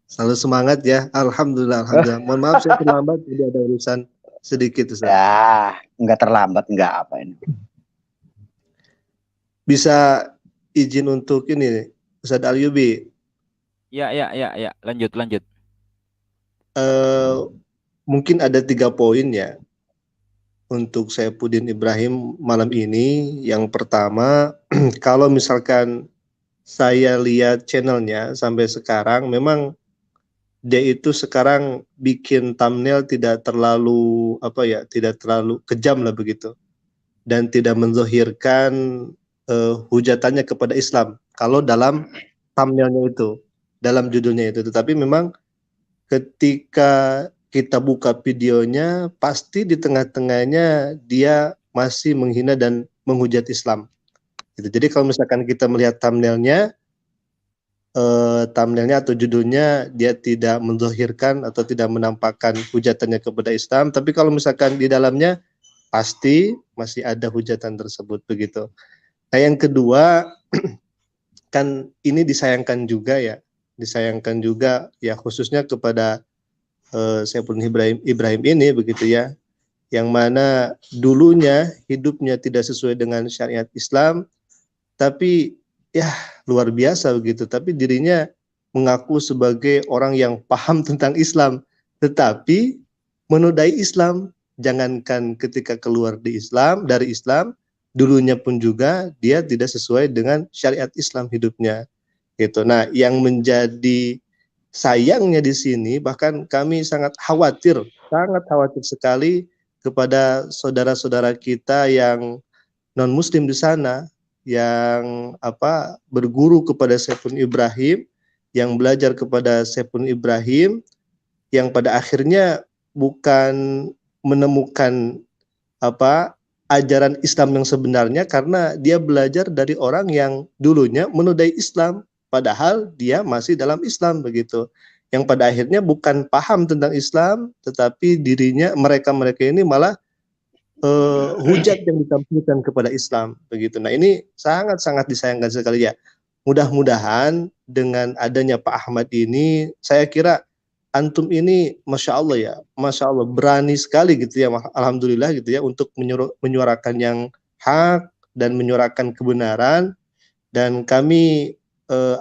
Selalu semangat ya. Alhamdulillah. Mohon maaf saya terlambat, jadi ada urusan sedikit Ustaz. Ya, enggak terlambat, enggak apa ini. Bisa izin untuk ini Ustadz Alyubi. Ya. Lanjut. Mungkin ada 3 poin ya untuk Saifuddin Ibrahim malam ini. Yang pertama, kalau misalkan saya lihat channelnya sampai sekarang, memang dia itu sekarang bikin thumbnail tidak terlalu kejam lah begitu, dan tidak menzohirkan hujatannya kepada Islam kalau dalam thumbnailnya itu, dalam judulnya itu. Tetapi memang ketika kita buka videonya, pasti di tengah-tengahnya dia masih menghina dan menghujat Islam. Jadi kalau misalkan kita melihat thumbnailnya atau judulnya, dia tidak menzohirkan atau tidak menampakkan hujatannya kepada Islam. Tapi kalau misalkan di dalamnya, pasti masih ada hujatan tersebut begitu. Nah, yang kedua, kan ini disayangkan juga ya, khususnya kepada Saifuddin Ibrahim ini begitu ya, yang mana dulunya hidupnya tidak sesuai dengan syariat Islam, tapi ya luar biasa begitu, tapi dirinya mengaku sebagai orang yang paham tentang Islam, tetapi menodai Islam. Jangankan ketika keluar dari Islam, dulunya pun juga dia tidak sesuai dengan syariat Islam hidupnya gitu. Nah, yang menjadi sayangnya di sini, bahkan kami sangat khawatir sekali kepada saudara-saudara kita yang non Muslim di sana, yang berguru kepada Saifuddin Ibrahim, yang belajar kepada Saifuddin Ibrahim, yang pada akhirnya bukan menemukan ajaran Islam yang sebenarnya, karena dia belajar dari orang yang dulunya menodai Islam padahal dia masih dalam Islam begitu. Yang pada akhirnya bukan paham tentang Islam, tetapi dirinya mereka ini malah hujat yang ditampilkan kepada Islam begitu. Nah, ini sangat-sangat disayangkan sekali ya. Mudah-mudahan dengan adanya Pak Ahmad ini, saya kira antum ini Masya Allah ya, Masya Allah berani sekali gitu ya, Alhamdulillah gitu ya, untuk menyuarakan yang hak dan menyuarakan kebenaran, dan kami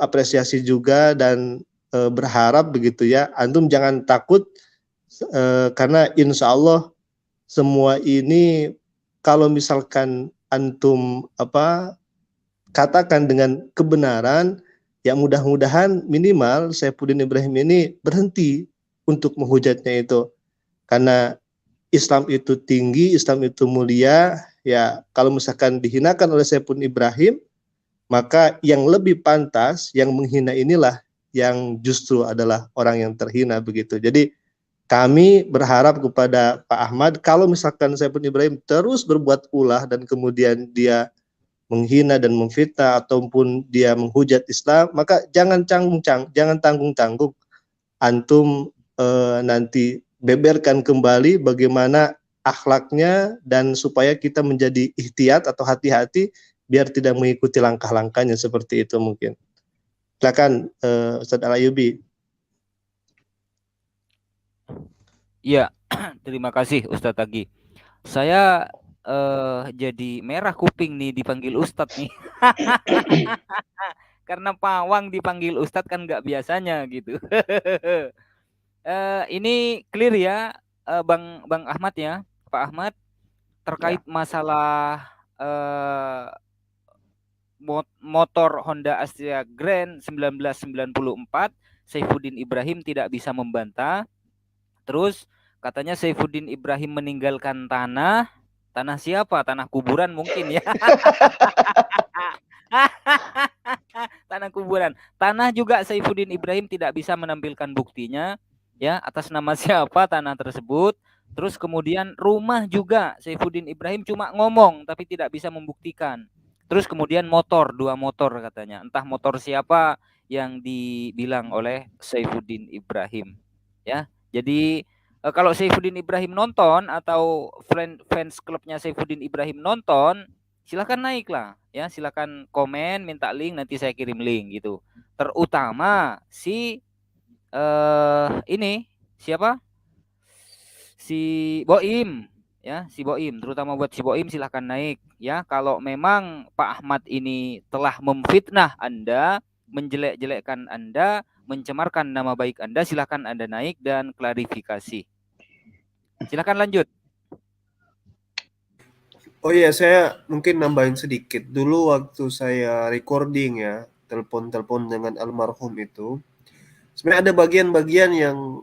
apresiasi juga dan berharap begitu ya, antum jangan takut karena insya Allah semua ini kalau misalkan antum katakan dengan kebenaran, ya mudah-mudahan minimal Saifuddin Ibrahim ini berhenti untuk menghujatnya itu. Karena Islam itu tinggi, Islam itu mulia, ya kalau misalkan dihinakan oleh Saifuddin Ibrahim, maka yang lebih pantas, yang menghina inilah yang justru adalah orang yang terhina begitu. Jadi kami berharap kepada Pak Ahmad, kalau misalkan Saifuddin Ibrahim terus berbuat ulah dan kemudian dia menghina dan memfitnah ataupun dia menghujat Islam, maka jangan tanggung-tanggung. Antum nanti beberkan kembali bagaimana akhlaknya dan supaya kita menjadi ihtiyat atau hati-hati biar tidak mengikuti langkah-langkahnya seperti itu mungkin. Silakan Ustaz Al-Ayyubi. Iya, terima kasih Ustadz Agi. Saya jadi merah kuping nih dipanggil Ustadz nih. Karena pawang dipanggil Ustadz kan nggak biasanya gitu. Ini clear ya, Bang Ahmad ya, Pak Ahmad, terkait masalah motor Honda Astrea Grand 1994, Saifuddin Ibrahim tidak bisa membantah. Terus katanya Saifuddin Ibrahim meninggalkan tanah siapa? Tanah kuburan mungkin ya. Tanah kuburan. Tanah juga Saifuddin Ibrahim tidak bisa menampilkan buktinya ya, atas nama siapa tanah tersebut. Terus kemudian rumah juga Saifuddin Ibrahim cuma ngomong tapi tidak bisa membuktikan. Terus kemudian dua motor katanya. Entah motor siapa yang dibilang oleh Saifuddin Ibrahim ya. Jadi kalau Saifuddin Ibrahim nonton atau fans klubnya Saifuddin Ibrahim nonton, silakan naik lah ya, silakan komen, minta link, nanti saya kirim link gitu. Terutama si ini siapa? Si Boim ya, si Boim, terutama buat si Boim silahkan naik ya. Kalau memang Pak Ahmad ini telah memfitnah Anda, menjelek-jelekkan Anda, mencemarkan nama baik Anda, silahkan Anda naik dan klarifikasi. Silakan lanjut. Oh iya, saya mungkin nambahin sedikit. Dulu waktu saya recording ya, telepon dengan almarhum itu, sebenarnya ada bagian-bagian yang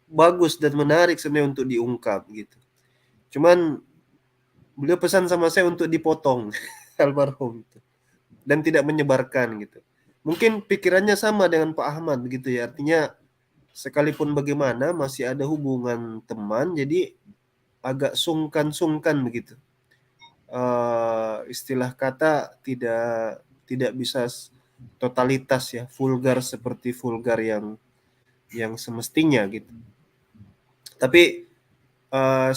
bagus dan menarik sebenarnya untuk diungkap gitu. Cuman beliau pesan sama saya untuk dipotong almarhum itu dan tidak menyebarkan gitu. Mungkin pikirannya sama dengan Pak Ahmad gitu ya. Artinya sekalipun bagaimana masih ada hubungan teman, jadi agak sungkan begitu. Istilah kata tidak bisa totalitas ya, vulgar seperti vulgar yang semestinya gitu. Tapi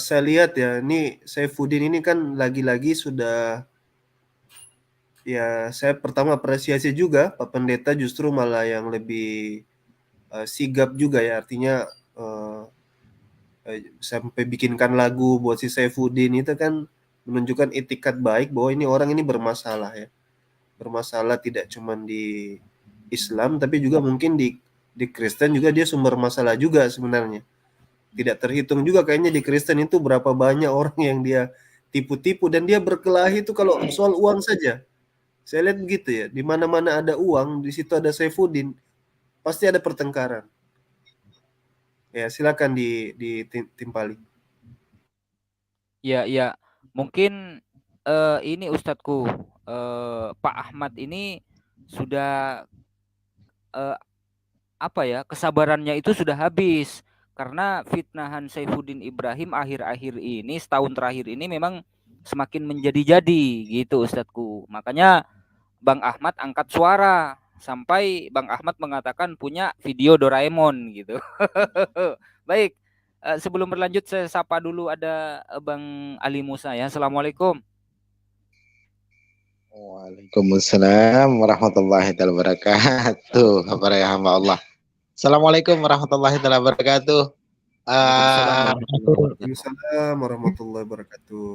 saya lihat ya, ini Saifuddin ini kan lagi-lagi sudah, ya saya pertama apresiasi juga Pak Pendeta justru malah yang lebih sigap juga ya, artinya sampai bikinkan lagu buat si Saifuddin itu kan menunjukkan etikat baik bahwa ini orang ini bermasalah ya. Bermasalah tidak cuma di Islam tapi juga mungkin di Kristen juga dia sumber masalah juga sebenarnya. Tidak terhitung juga kayaknya di Kristen itu berapa banyak orang yang dia tipu-tipu dan dia berkelahi itu kalau soal uang saja. Saya lihat begitu ya, di mana-mana ada uang, di situ ada Saifuddin, pasti ada pertengkaran. Ya, silakan ditimpali. Ya, mungkin ini Ustadku, Pak Ahmad ini sudah kesabarannya itu sudah habis karena fitnahan Saifuddin Ibrahim akhir-akhir ini, setahun terakhir ini memang semakin menjadi-jadi gitu Ustadku. Makanya Bang Ahmad angkat suara sampai Bang Ahmad mengatakan punya video Doraemon gitu. Baik, sebelum berlanjut saya sapa dulu ada Bang Ali Musa ya. Assalamualaikum. Waalaikumsalam warahmatullahi wabarakatuh. Para hamba Allah. Assalamualaikum warahmatullahi wabarakatuh. Waalaikumsalam warahmatullahi wabarakatuh. Waalaikumsalam warahmatullahi wabarakatuh.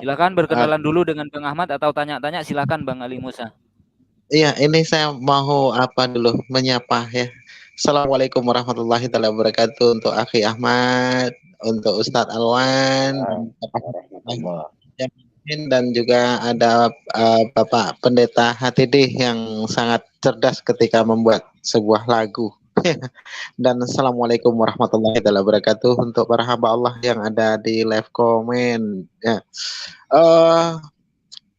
Silakan berkenalan dulu dengan Bang Ahmad atau tanya-tanya, silakan Bang Ali Musa. Iya, ini saya mau apa dulu menyapa ya. Assalamualaikum warahmatullahi wabarakatuh untuk Akhi Ahmad, untuk Ustadz Alwan, dan juga ada Bapak Pendeta HTD yang sangat cerdas ketika membuat sebuah lagu. Dan assalamualaikum warahmatullahi wabarakatuh untuk para hamba Allah yang ada di live comment. Ya,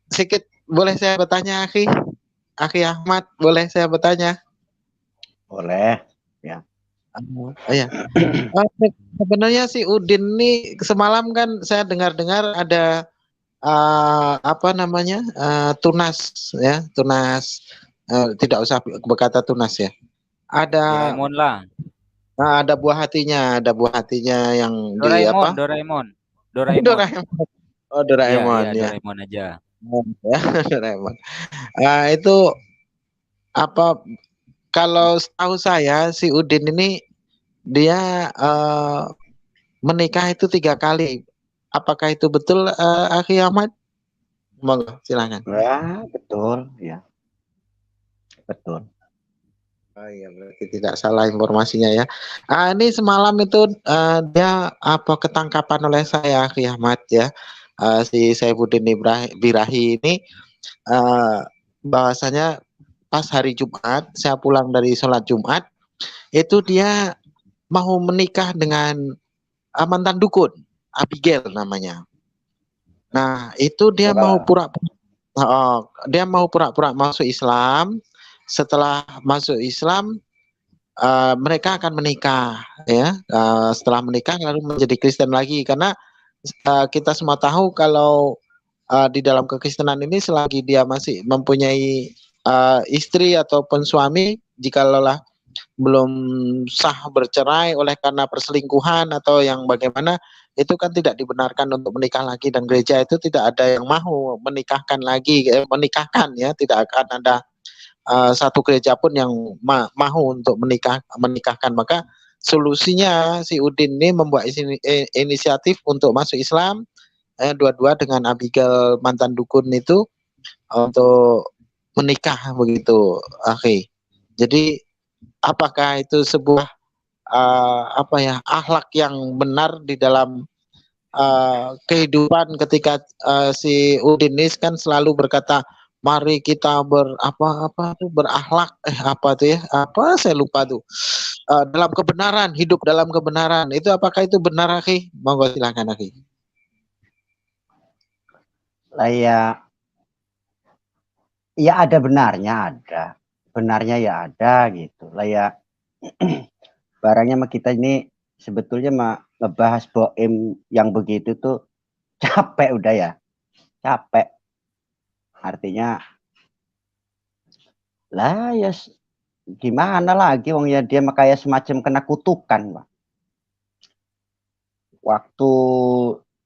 sedikit boleh saya bertanya, Akhi Ahmad, boleh saya bertanya? Boleh. Ya. Ya. Sebenarnya si Udin ini semalam kan saya dengar-dengar ada apa namanya tunas ya, tunas, tidak usah berkata tunas ya, ada Doraemon lah. ada buah hatinya yang Doraemon, di apa Doraemon. Oh, Doraemon ya, ya, Doraemon aja. ya. Doraemon. Itu apa, kalau setahu saya si Udin ini dia menikah itu 3 kali. Apakah itu betul, Akhi Ahmad? Monggo, silakan. Ya, betul, ya. Betul. Oh iya, berarti tidak salah informasinya ya. Ini semalam itu dia apa ketangkapan oleh saya, Akhi Ahmad ya. Si Saifuddin Birahi ini bahwasanya pas hari Jumat, saya pulang dari sholat Jumat, itu dia mau menikah dengan mantan dukun, Abigail namanya. Nah, itu dia mau pura-pura masuk Islam. Setelah masuk Islam, mereka akan menikah, ya. Setelah menikah lalu menjadi Kristen lagi, karena kita semua tahu kalau di dalam kekristenan ini selagi dia masih mempunyai istri ataupun suami, jikalau belum sah bercerai oleh karena perselingkuhan atau yang bagaimana, itu kan tidak dibenarkan untuk menikah lagi, dan gereja itu tidak ada yang mau menikahkan lagi, menikahkan ya, tidak akan ada satu gereja pun yang mau untuk menikahkan. Maka solusinya si Udin ini membuat inisiatif untuk masuk Islam, dua-dua dengan Abigail mantan dukun itu, untuk menikah begitu, akhi. Jadi apakah itu sebuah apa ya, akhlak yang benar di dalam kehidupan ketika si Udin ini kan selalu berkata, mari kita berakhlak, apa tuh ya, apa saya lupa tuh, dalam kebenaran, hidup dalam kebenaran. Itu apakah itu benar, akhi? Monggo silakan, akhi. Lah ya ada benarnya, ya ada gitu lah ya. Barangnya mah kita ini sebetulnya mah ngebahas boem yang begitu tuh capek udah ya, capek. Artinya lah ya gimana lagi, wong ya dia mah kayak semacam kena kutukan, Pak. Waktu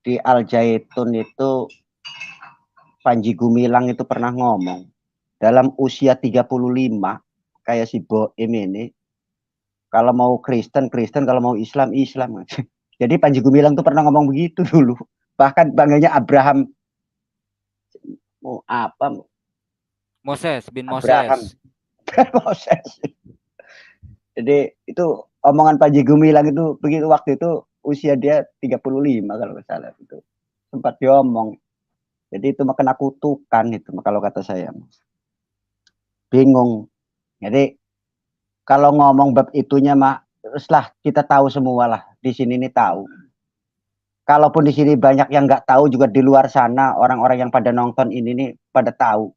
di Al Zaitun itu Panji Gumilang itu pernah ngomong, dalam usia 35 kayak si boem ini, kalau mau Kristen, kalau mau Islam. Jadi Panji Gumilang tuh pernah ngomong begitu dulu. Bahkan bangganya Abraham mau apa? Moses bin Abraham. Moses. Jadi itu omongan Panji Gumilang itu begitu, waktu itu usia dia 35 kalau nggak salah, itu sempat diomong. Jadi itu kena kutukan itu kalau kata saya. Bingung. Jadi kalau ngomong bab itunya mah, teruslah kita tahu semua lah di sini nih tahu. Kalaupun di sini banyak yang nggak tahu, juga di luar sana orang-orang yang pada nonton ini nih pada tahu.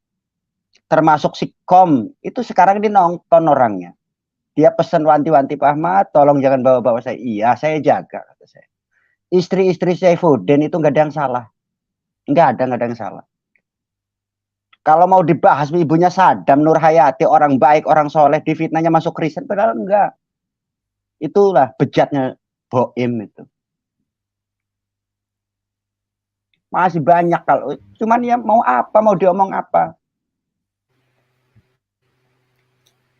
Termasuk si Kom itu sekarang dia nonton orangnya. Dia pesan wanti-wanti, Pak Ahmad, tolong jangan bawa-bawa saya. Iya, saya jaga, kata saya. Istri-istri Saifuddin itu nggak ada yang salah. Nggak ada yang salah. Kalau mau dibahas ibunya Saddam Nur Hayati, orang baik, orang soleh, difitnahnya masuk Kristen, padahal enggak. Itulah bejatnya Boim itu. Masih banyak kalau cuman ya mau apa, mau diomong apa.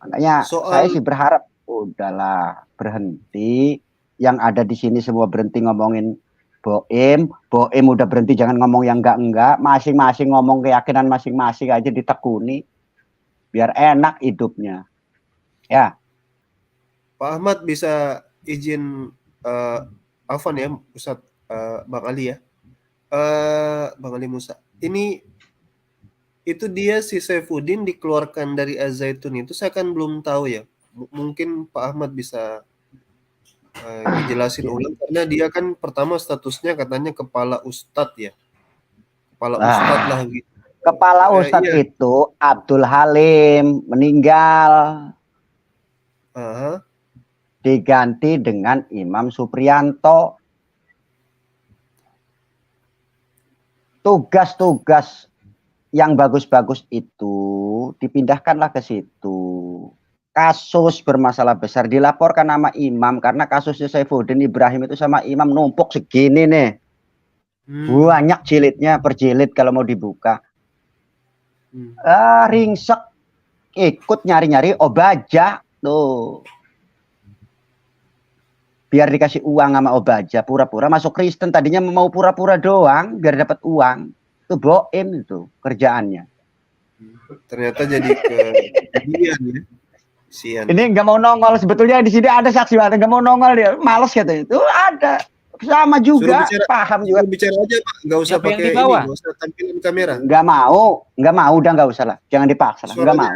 Makanya saya sih berharap udahlah berhenti. Yang ada di sini semua berhenti ngomongin Boim udah berhenti, jangan ngomong yang enggak, masing-masing ngomong keyakinan masing-masing aja ditekuni, biar enak hidupnya. Ya. Pak Ahmad bisa izin Afwan ya, Ustadz Bang Ali ya. Bang Ali Musa. Ini itu dia si Saifuddin dikeluarkan dari Az-Zaitun itu saya kan belum tahu ya. Mungkin Pak Ahmad bisa dijelasin ulang, karena dia kan pertama statusnya katanya kepala ustadz ya. Kepala ustadz lah gitu. Kepala ustadz itu Abdul Halim meninggal. Diganti dengan Imam Supriyanto. Tugas-tugas yang bagus-bagus itu dipindahkanlah ke situ. Kasus bermasalah besar dilaporkan nama imam, karena kasusnya Saifuddin Ibrahim itu sama imam numpuk segini nih. Banyak jilidnya, per jilid kalau mau dibuka. Ringsek, ikut nyari-nyari Obaja tuh. Biar dikasih uang sama Obaja, pura-pura masuk Kristen, tadinya mau pura-pura doang biar dapat uang. Itu Boim itu kerjaannya. Ternyata jadi kejadian ya. Sian. Ini nggak mau nongol, sebetulnya di sini ada saksi mata, nggak mau nongol dia, males katanya. Itu ada sama juga, paham juga. Bicara aja Pak, nggak usah pakai ini, nggak usah tampilin kamera. Nggak mau, udah nggak usah lah, jangan dipaksa lah, nggak mau.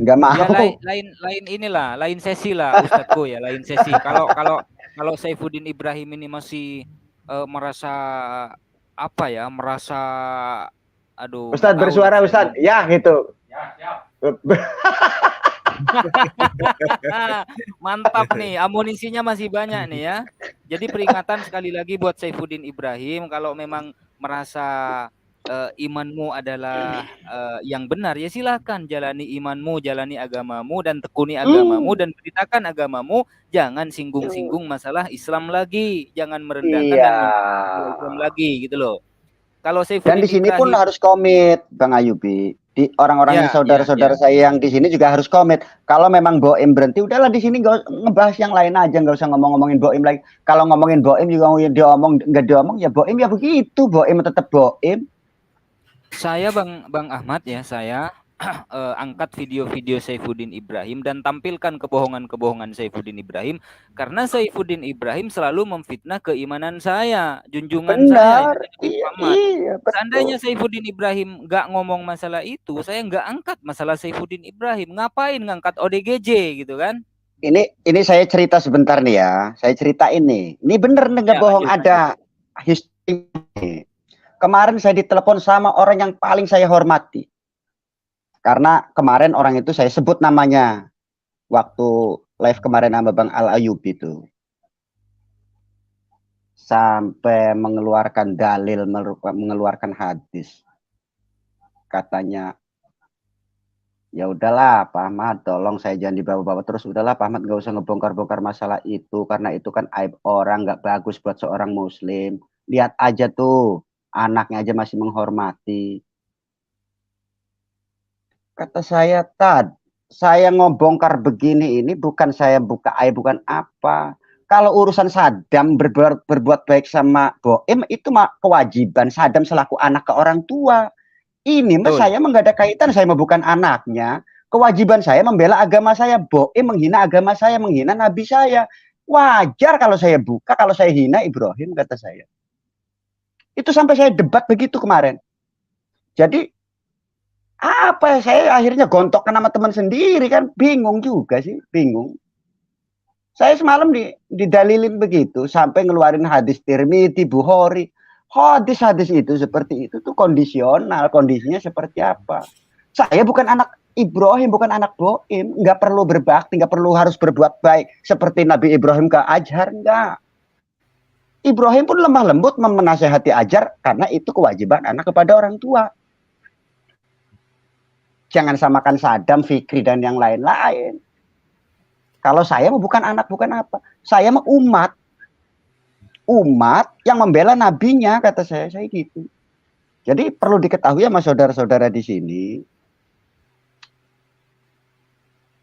Nggak mau. Ya, lain sesi lah Ustadzku ya, lain sesi. Kalau Saifuddin Ibrahim ini masih merasa apa ya, aduh. Ustadz bersuara Ustadz, ya gitu. Ya. Mantap nih, amunisinya masih banyak nih ya. Jadi peringatan sekali lagi buat Saifuddin Ibrahim, kalau memang merasa imanmu adalah yang benar, ya silahkan jalani imanmu, jalani agamamu, dan tekuni agamamu, dan beritakan agamamu. Jangan singgung-singgung masalah Islam lagi, jangan merendahkan dan Islam lagi gitu loh. Kalau Saifuddin dan di sini Ibrahim, pun harus komit, Bang Ayubi. Di orang-orang saudara-saudara saya yang di sini juga harus komit. Kalau memang Boim berhenti, udahlah di sini nggak ngebahas yang lain aja, nggak usah ngomongin Boim lagi. Kalau ngomongin Boim juga nggak diomong ya Boim ya begitu, Boim tetap Boim. Saya Bang Ahmad ya, saya angkat video-video Saifuddin Ibrahim dan tampilkan kebohongan-kebohongan Saifuddin Ibrahim, karena Saifuddin Ibrahim selalu memfitnah keimanan saya, junjungan saya. Iya, seandainya Saifuddin Ibrahim nggak ngomong masalah itu, saya nggak angkat masalah Saifuddin Ibrahim. Ngapain ngangkat ODGJ gitu kan? Ini saya cerita sebentar nih ya, saya ceritain nih. Ini bener nggak bohong, ada history. Kemarin saya ditelepon sama orang yang paling saya hormati. Karena kemarin orang itu saya sebut namanya waktu live kemarin sama Bang Al Ayub itu, sampai mengeluarkan dalil, mengeluarkan hadis. Katanya, ya udahlah Pak Ahmad, tolong saya jangan dibawa-bawa terus. Udahlah Pak Ahmad, nggak usah ngebongkar-bongkar masalah itu, karena itu kan aib orang, nggak bagus buat seorang Muslim. Lihat aja tuh, anaknya aja masih menghormati. Kata saya, saya ngebongkar begini ini bukan saya buka aib, bukan apa. Kalau urusan Saddam berbuat baik sama Boim, itu mah kewajiban Saddam selaku anak ke orang tua. Ini mah saya nggak ada kaitan, saya mah bukan anaknya. Kewajiban saya membela agama saya. Boim menghina agama saya, menghina Nabi saya. Wajar kalau saya buka, kalau saya hina Ibrahim, kata saya. Itu sampai saya debat begitu kemarin. Jadi apa, saya akhirnya gontok nama teman sendiri kan, bingung juga sih, bingung. Saya semalam didalilin begitu, sampai ngeluarin hadis Tirmidzi, Bukhari. Hadis-hadis itu seperti itu tuh kondisional, kondisinya seperti apa. Saya bukan anak Ibrahim, bukan anak Boim, nggak perlu berbakti, nggak perlu harus berbuat baik seperti Nabi Ibrahim ke Azhar, nggak. Ibrahim pun lemah lembut menasehati Azhar karena itu kewajiban anak kepada orang tua. Jangan samakan Saddam, Fikri dan yang lain-lain. Kalau saya mah bukan anak, bukan apa. Saya mah umat. Umat yang membela nabinya, kata saya gitu. Jadi perlu diketahui sama saudara-saudara di sini.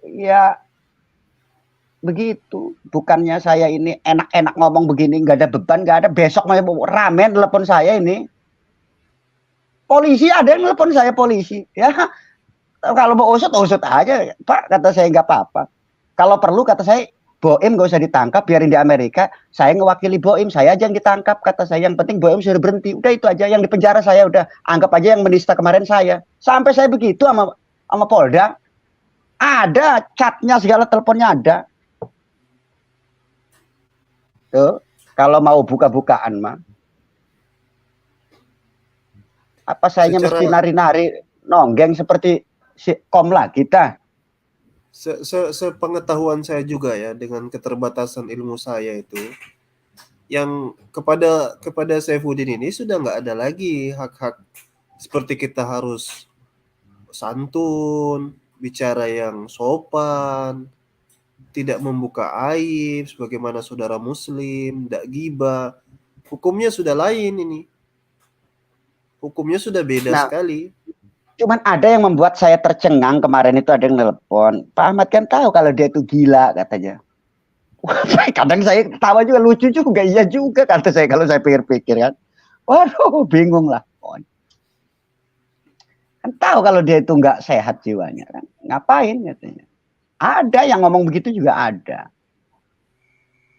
Ya begitu. Bukannya saya ini enak-enak ngomong begini, nggak ada beban, nggak ada. Besok mau rame telepon saya ini. Polisi ada yang telepon saya, polisi. Ya kalau mau usut aja, Pak, kata saya nggak apa-apa. Kalau perlu kata saya, Boim nggak usah ditangkap, biarin di Amerika. Saya ngewakili Boim, saya aja yang ditangkap, kata saya. Yang penting Boim sudah berhenti. Udah itu aja, yang di penjara saya udah anggap aja yang menista kemarin saya. Sampai saya begitu sama Polda. Ada chatnya segala, teleponnya ada. Tuh, kalau mau buka-bukaan mah. Apa sayanya mesti nari-nari nonggeng seperti si Komla kita? Sepengetahuan saya juga ya, dengan keterbatasan ilmu saya itu, yang kepada Saifuddin ini sudah nggak ada lagi hak-hak seperti kita harus santun, bicara yang sopan, tidak membuka aib sebagaimana saudara muslim, tidak gibah. Hukumnya sudah lain ini. Hukumnya sudah beda sekali. Cuman ada yang membuat saya tercengang kemarin itu, ada yang nelpon. Pak Ahmad kan tahu kalau dia itu gila, katanya. Kadang saya tawa juga, lucu juga, iya juga kata saya kalau saya pikir-pikir kan. Waduh, bingung lah. Kan tahu kalau dia itu nggak sehat jiwanya kan. Ngapain katanya. Ada yang ngomong begitu juga ada.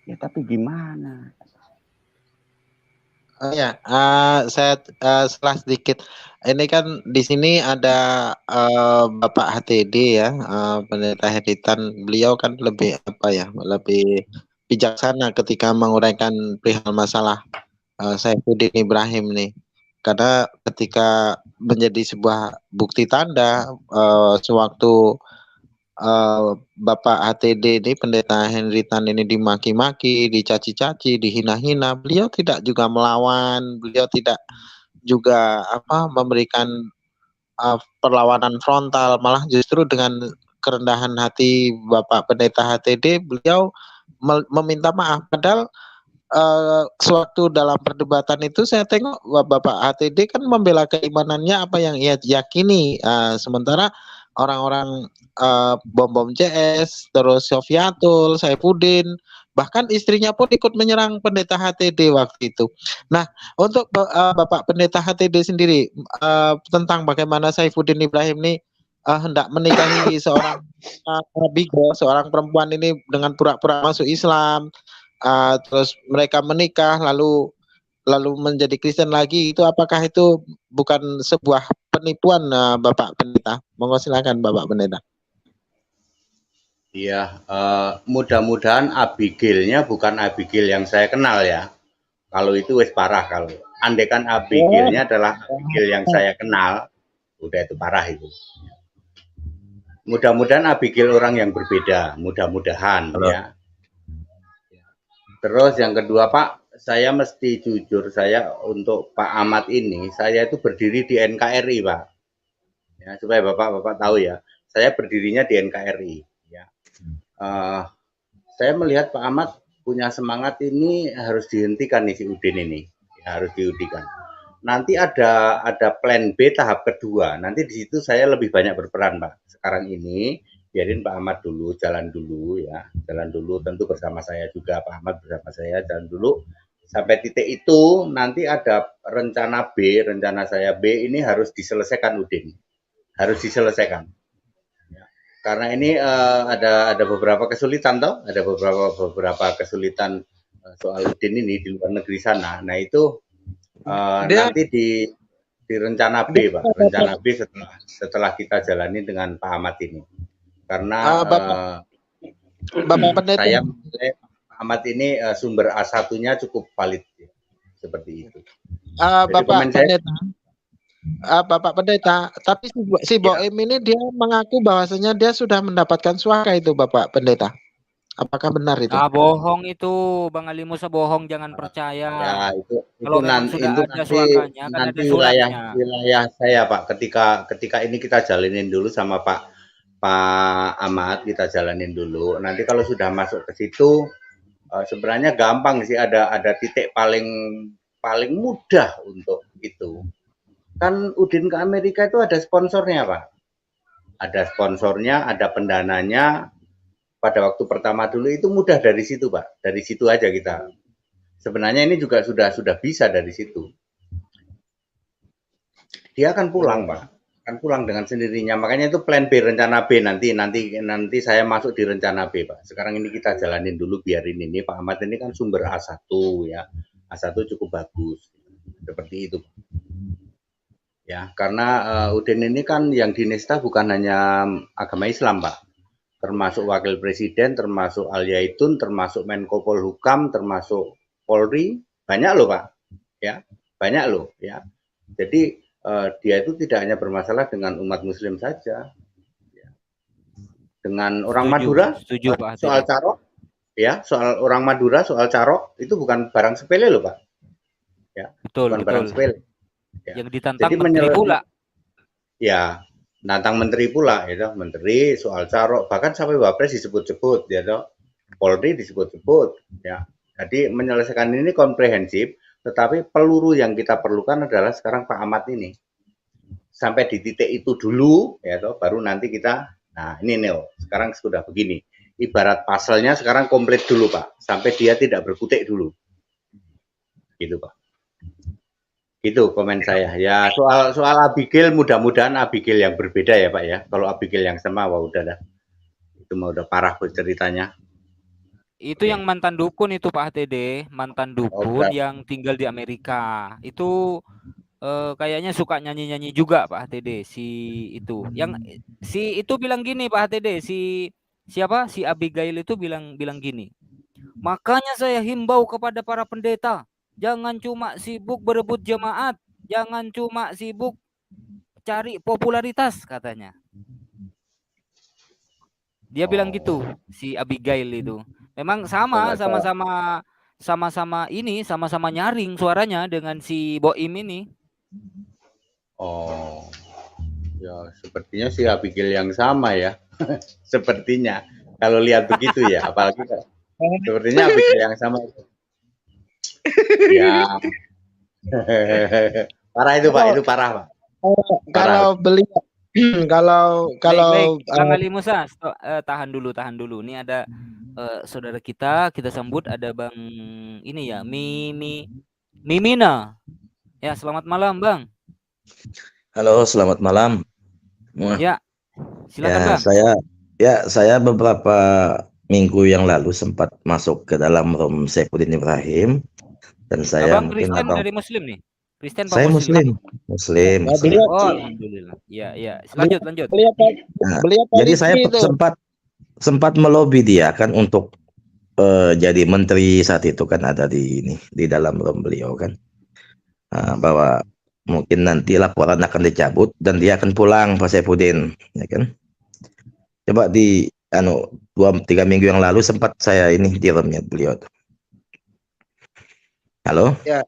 Ya tapi gimana? Saya setelah sedikit. Ini kan di sini ada Bapak HTD ya, Pendeta Heritan. Beliau kan lebih lebih bijaksana ketika menguraikan perihal masalah Saifuddin Ibrahim nih. Karena ketika menjadi sebuah bukti tanda sewaktu Bapak HTD ini, Pendeta Heritan ini dimaki-maki, dicaci-caci, dihina-hina, beliau tidak juga melawan, beliau tidak juga memberikan perlawanan frontal, malah justru dengan kerendahan hati Bapak Pendeta HTD, beliau meminta maaf. Padahal sewaktu dalam perdebatan itu saya tengok Bapak HTD kan membela keimanannya, apa yang ia yakini, sementara orang-orang bom CS, terus Sofiatul, Saifuddin, bahkan istrinya pun ikut menyerang Pendeta HTD waktu itu. Nah, untuk Bapak Pendeta HTD sendiri, tentang bagaimana Saifuddin Ibrahim ini hendak menikahi seorang bigo, seorang perempuan ini dengan pura-pura masuk Islam, terus mereka menikah lalu menjadi Kristen lagi, itu apakah itu bukan sebuah penipuan, Bapak Pendeta? Monggo silakan Bapak Pendeta. Iya, mudah-mudahan Abigailnya bukan Abigail yang saya kenal ya. Kalau itu wis parah. Kalau andaikan Abigailnya adalah Abigail yang saya kenal, udah itu parah itu. Mudah-mudahan Abigail orang yang berbeda, mudah-mudahan ya. Terus yang kedua Pak, saya mesti jujur, saya untuk Pak Ahmad ini, saya itu berdiri di NKRI Pak. Ya, supaya Bapak tahu ya, saya berdirinya di NKRI. Ya. Saya melihat Pak Ahmad punya semangat ini harus dihentikan nih si Udin ini, ya, harus dihentikan. Nanti ada plan B tahap kedua. Nanti di situ saya lebih banyak berperan Pak. Sekarang ini biarin Pak Ahmad dulu, jalan dulu ya, jalan dulu. Tentu bersama saya juga, Pak Ahmad bersama saya jalan dulu. Sampai titik itu nanti ada rencana B, rencana saya B ini harus diselesaikan Udin, harus diselesaikan. Karena ini ada beberapa kesulitan toh, ada beberapa kesulitan soal Udin ini di luar negeri sana. Nah itu nanti di rencana B Pak, rencana B setelah kita jalani dengan Pak Ahmad ini. Karena Bapak Pendeta, saya Pak Ahmad ini sumber A1-nya cukup valid ya, seperti itu. Bapak Pendeta. Bapak Pendeta, tapi si Boim ini dia mengaku bahwasanya dia sudah mendapatkan suaka itu Bapak Pendeta. Apakah benar itu? Bohong itu, Bang Ali Musa, bohong, jangan percaya. Ya, Kalau memang nanti sudah itu ada nanti suaranya, kan nanti ada wilayah suratnya. wilayah saya, Pak. Ketika ini kita jalanin dulu sama Pak Ahmad, kita jalanin dulu. Nanti kalau sudah masuk ke situ, sebenarnya gampang sih, ada titik paling mudah untuk itu. Kan Udin ke Amerika itu ada sponsornya, Pak. Ada sponsornya, ada pendananya. Pada waktu pertama dulu itu mudah dari situ, Pak. Dari situ aja kita. Sebenarnya ini juga sudah bisa dari situ. Dia akan pulang, Pak. Akan pulang dengan sendirinya. Makanya itu plan B, rencana B nanti saya masuk di rencana B, Pak. Sekarang ini kita jalanin dulu, biarin ini. Pak Ahmad ini kan sumber A1 ya. A1 cukup bagus. Seperti itu, Pak. Ya, karena Udin ini kan yang di Nista bukan hanya agama Islam, Pak. Termasuk wakil presiden, termasuk Al Yaitun, termasuk Menko Polhukam, termasuk Polri, banyak loh, Pak. Ya, banyak loh, ya. Jadi dia itu tidak hanya bermasalah dengan umat Muslim saja, ya. Dengan orang Madura, Setuju, Pak. soal carok, ya, soal orang Madura, soal carok itu bukan barang sepele loh, Pak. Ya, betul, bukan barang sepele. Ya. Yang ditantang menteri pula. Ya, nantang menteri pula, ya, menteri soal carok, bahkan sampai Wapres disebut-sebut, ya, Polri disebut-sebut, ya. Jadi menyelesaikan ini komprehensif, tetapi peluru yang kita perlukan adalah sekarang Pak Ahmad ini. Sampai di titik itu dulu, ya, baru nanti kita, nah ini Neo, sekarang sudah begini. Ibarat puzzle-nya sekarang komplit dulu, Pak, sampai dia tidak berkutik dulu. Gitu, Pak. Itu komen saya. Ya, soal Abigail, mudah-mudahan Abigail yang berbeda ya, Pak ya. Kalau Abigail yang sama, wah udah dah. Itu mah udah parah ceritanya. Itu yang mantan dukun itu, Pak HTD, mantan dukun yang tinggal di Amerika. Itu kayaknya suka nyanyi-nyanyi juga, Pak HTD, si itu. Yang si itu bilang gini, Pak HTD, siapa? Si Abigail itu bilang gini. Makanya saya himbau kepada para pendeta, jangan cuma sibuk berebut jemaat, jangan cuma sibuk cari popularitas, katanya. Dia bilang gitu, si Abigail itu. Memang sama-sama nyaring suaranya dengan si Boim ini. Oh. Ya, sepertinya si Abigail yang sama ya. Sepertinya. Kalau lihat begitu ya, apalagi sepertinya Abigail yang sama. Ya. Parah itu, Pak, itu parah, Pak. Kalau beliau kalau baik, Bang Ali Musa, tahan dulu. Ini ada saudara kita sambut, ada Bang ini ya, Mimina. Ya, selamat malam, Bang. Halo, selamat malam. Ya, silakan, Bang. Saya beberapa minggu yang lalu sempat masuk ke dalam room Saifuddin Ibrahim dan saya Abang Kristen dari Muslim nih. Kristen saya Muslim. Oh, alhamdulillah. Ya. Lanjut. Beliau jadi saya sempat melobi dia kan untuk jadi menteri saat itu kan, ada di dalam room beliau kan, bahwa mungkin nanti laporan akan dicabut dan dia akan pulang, Pak Saifuddin, ya kan. Coba di 2-3 minggu yang lalu sempat saya ini di roomnya beliau. Halo? Ya,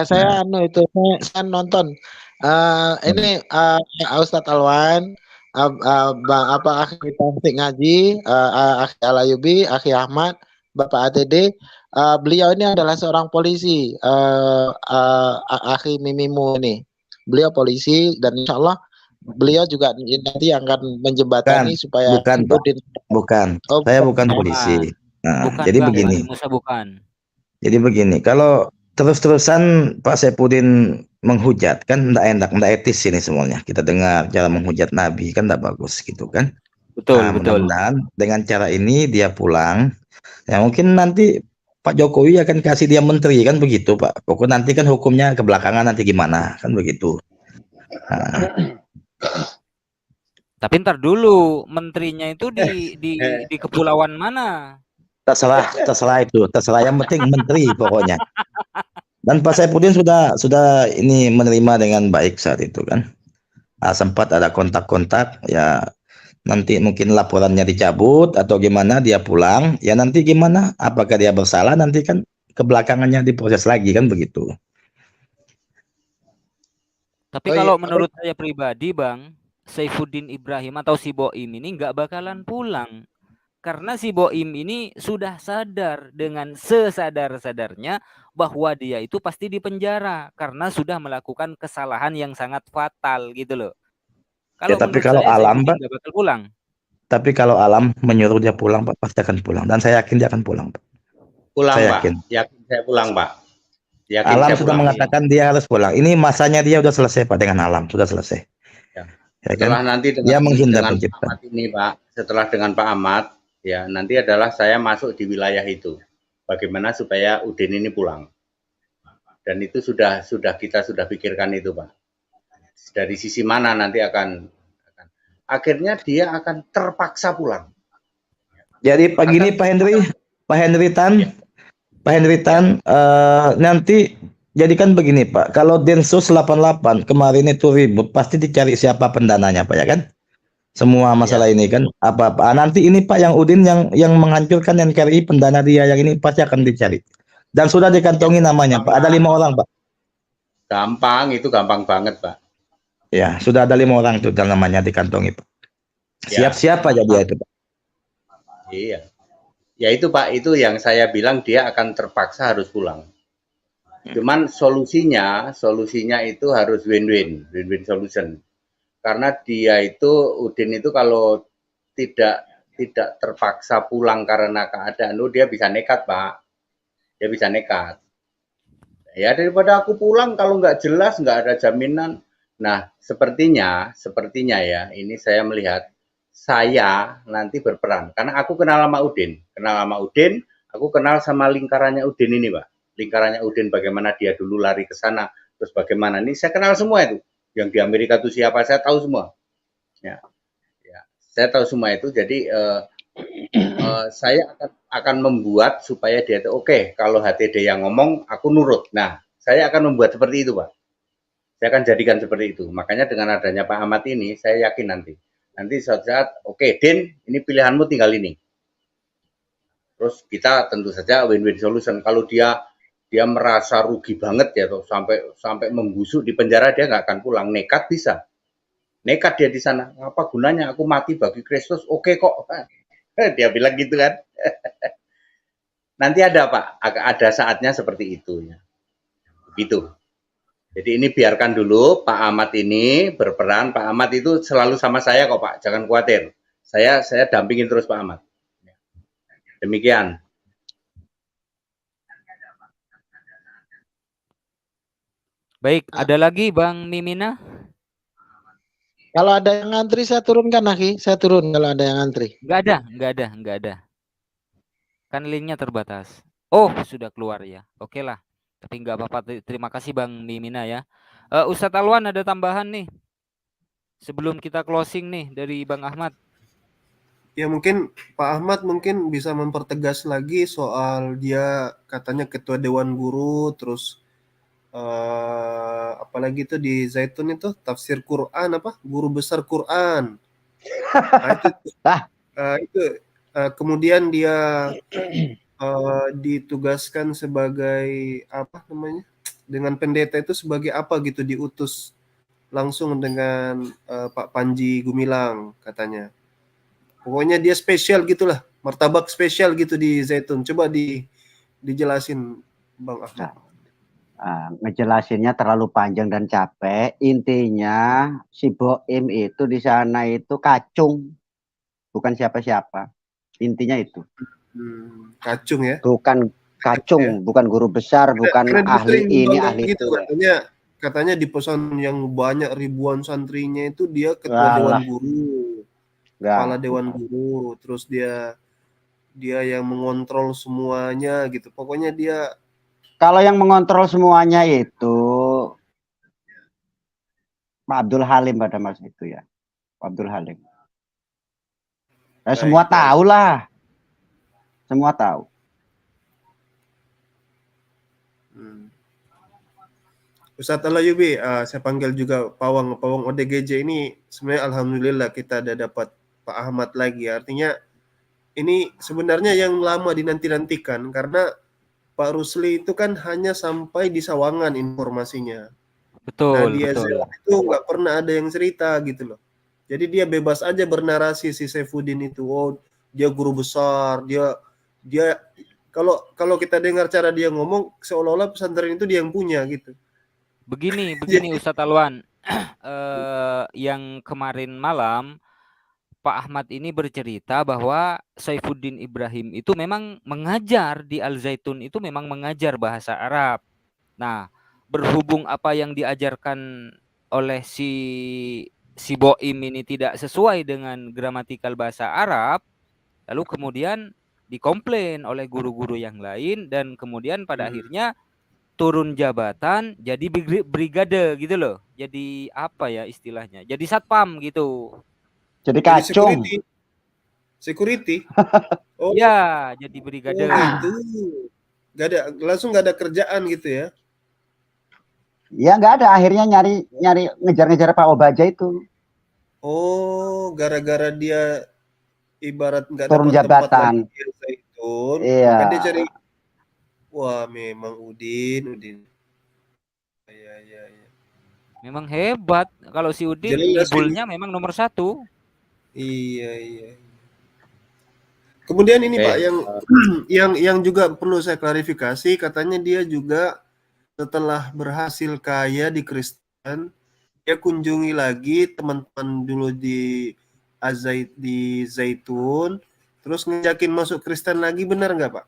saya saya nonton. Ini Ustadz Alwan, Akhi Taufik Ngaji, Akhi Alayubi, Akhi Ahmad, Bapak ATD. Beliau ini adalah seorang polisi, Akhi Mimimu ini. Beliau polisi dan insya Allah beliau juga nanti akan menjembatani supaya bukan. Saya bukan polisi. Nah, bukan, jadi Bang, begini. Musa bukan. Jadi begini, kalau terus-terusan Pak Saifuddin menghujat kan enggak etis ini semuanya. Kita dengar cara menghujat Nabi kan enggak bagus gitu kan. Betul. Mudah-mudahan dengan cara ini dia pulang. Ya mungkin nanti Pak Jokowi akan kasih dia menteri kan begitu, Pak. Pokoknya nanti kan hukumnya ke belakangan nanti gimana kan begitu. Tapi ntar dulu menterinya itu di kepulauan mana? Terserah itu, yang penting menteri pokoknya. Dan Pak Saifuddin sudah ini menerima dengan baik saat itu kan. Sempat ada kontak-kontak ya, nanti mungkin laporannya dicabut atau gimana, dia pulang, ya nanti gimana, apakah dia bersalah, nanti kan kebelakangannya diproses lagi kan begitu. Tapi Oh iya, kalau menurut saya pribadi, Bang, Saifuddin Ibrahim atau si Boim ini nggak bakalan pulang. Karena si Boim ini sudah sadar dengan sesadar-sadarnya bahwa dia itu pasti dipenjara karena sudah melakukan kesalahan yang sangat fatal gitu loh. Ya Kalau tapi menurut kalau saya alam, Saifuddin Pak, nggak bakal pulang. tapi kalau alam menyuruh dia pulang, Pak, pasti akan pulang. Dan saya yakin dia akan pulang, Pak. Pulang, Saya Pak. yakin. Yakin saya pulang, Pak. Yakin Alam saya sudah pulang. mengatakan dia harus pulang. Ini masanya dia sudah selesai, Pak, dengan alam. Sudah selesai. Ya. Ya kan? Setelah nanti Dia menghindar dengan Pak pencipta. Ahmad ini, Pak, setelah dengan Pak Ahmad, ya nanti adalah saya masuk di wilayah itu. Bagaimana supaya Udin ini pulang. Dan itu sudah kita pikirkan itu, Pak. Dari sisi mana nanti akhirnya dia akan terpaksa pulang. Jadi pagi ini Pak Henry Tan, nanti jadikan begini Pak, kalau Densus 88 kemarin itu ribut, pasti dicari siapa pendananya Pak, ya kan? Semua masalah ini kan apa-apa. Nanti ini Pak yang Udin yang menghancurkan NKRI, pendana dia yang ini pasti akan dicari. Dan sudah dikantongi namanya Pak. Ada 5 orang Pak. Gampang, itu gampang banget Pak. Ya, sudah ada 5 orang itu dan namanya dikantongi Pak. Siap-siap aja dia itu Pak. Iya. Ya itu Pak, itu yang saya bilang dia akan terpaksa harus pulang. Cuman solusinya itu harus win-win solution. Karena dia itu, Udin itu kalau tidak terpaksa pulang karena keadaan, dia bisa nekat Pak. Dia bisa nekat. Ya daripada aku pulang kalau nggak jelas, nggak ada jaminan. Nah sepertinya ya, ini saya melihat saya nanti berperan. Karena aku kenal sama Udin, aku kenal sama lingkarannya Udin ini Pak. Lingkarannya Udin bagaimana dia dulu lari ke sana, terus bagaimana, ini saya kenal semua itu. Yang di Amerika itu siapa, saya tahu semua. Ya, saya tahu semua itu. Jadi saya akan membuat supaya dia itu oke, kalau HTD yang ngomong aku nurut. Nah, saya akan membuat seperti itu, Pak. Saya akan jadikan seperti itu. Makanya dengan adanya Pak Ahmad ini, saya yakin nanti suatu saat, oke, Din, ini pilihanmu tinggal ini. Terus kita tentu saja win-win solution. Kalau dia merasa rugi banget ya, tuh, sampai membusuk di penjara, dia nggak akan pulang. Nekat bisa. Nekat dia di sana. Apa gunanya aku mati bagi Kristus? Oke kok. Dia bilang gitu kan. Nanti ada Pak, ada saatnya seperti itu ya. Begitu. Jadi ini biarkan dulu Pak Ahmad ini berperan. Pak Ahmad itu selalu sama saya kok Pak, jangan khawatir. Saya dampingin terus Pak Ahmad. Demikian. Baik, ada lagi Bang Mimina? Kalau ada yang ngantri saya turunkan lagi, saya turun kalau ada yang ngantri. Nggak ada. Kan linknya terbatas. Oh, sudah keluar ya. Oke lah. Tapi nggak apa-apa. Terima kasih Bang Mimina ya. Ustadz Alwan ada tambahan nih. Sebelum kita closing nih dari Bang Ahmad. Ya mungkin Pak Ahmad mungkin bisa mempertegas lagi soal dia katanya ketua Dewan Guru, terus apalagi itu di Zaitun itu tafsir Quran apa? Guru besar Quran. Nah, itu kemudian dia ditugaskan sebagai apa namanya? Dengan pendeta itu sebagai apa gitu, diutus langsung dengan Pak Panji Gumilang katanya. Pokoknya dia spesial gitulah, martabak spesial gitu di Zaitun. Coba dijelasin Bang Ahmad. Ngejelasinnya terlalu panjang dan capek. Intinya si Boim itu di sana itu kacung, bukan siapa-siapa. Intinya itu. Kacung ya? Bukan kacung, bukan guru besar, bukan ahli ini ahli gitu, itu. Katanya di pesan yang banyak ribuan santrinya itu dia ketua Dewan Guru. Kepala Dewan Guru, terus dia yang mengontrol semuanya gitu. Pokoknya dia, kalau yang mengontrol semuanya itu Pak Abdul Halim pada masa itu ya. Pak Abdul Halim. Semua tahu lah. Semua tahu. Ustadz Alayubi, saya panggil juga Pawang ODGJ ini. Sebenarnya alhamdulillah kita ada dapat Pak Ahmad lagi. Artinya ini sebenarnya yang lama dinanti-nantikan karena Pak Rusli itu kan hanya sampai di Sawangan informasinya. Nah, Betul, di betul. Israel itu nggak pernah ada yang cerita gitu loh. Jadi dia bebas aja bernarasi si Saifuddin itu. Oh, dia guru besar, dia kalau kita dengar cara dia ngomong seolah-olah pesantren itu dia yang punya gitu. Begini Jadi Ustadz Alwan, yang kemarin malam Pak Ahmad ini bercerita bahwa Saifuddin Ibrahim itu memang mengajar di Al Zaitun, itu memang mengajar bahasa Arab. Nah, berhubung apa yang diajarkan oleh si Boim ini tidak sesuai dengan gramatikal bahasa Arab, lalu kemudian dikomplain oleh guru-guru yang lain dan kemudian pada akhirnya turun jabatan jadi brigade gitu loh. Jadi apa ya istilahnya? Jadi satpam gitu. Jadi jadi kacung. security. Oh, Ya, jadi brigade. gitu. Langsung nggak ada kerjaan gitu ya. Ya nggak ada, akhirnya nyari ngejar-ngejar Pak Obaja itu. Oh, gara-gara dia ibarat nggak Turun dapat tempat jabatan. lagi di Al Zaitun, Iya. maka dia cari. Wah, memang Udin. Ya. Memang hebat. Kalau si Udin Jelas ngibulnya memang nomor 1. Iya. Kemudian ini Pak yang juga perlu saya klarifikasi, katanya dia juga setelah berhasil kaya di Kristen, dia kunjungi lagi teman-teman dulu di Zaitun, terus ngejakin masuk Kristen lagi, benar nggak Pak?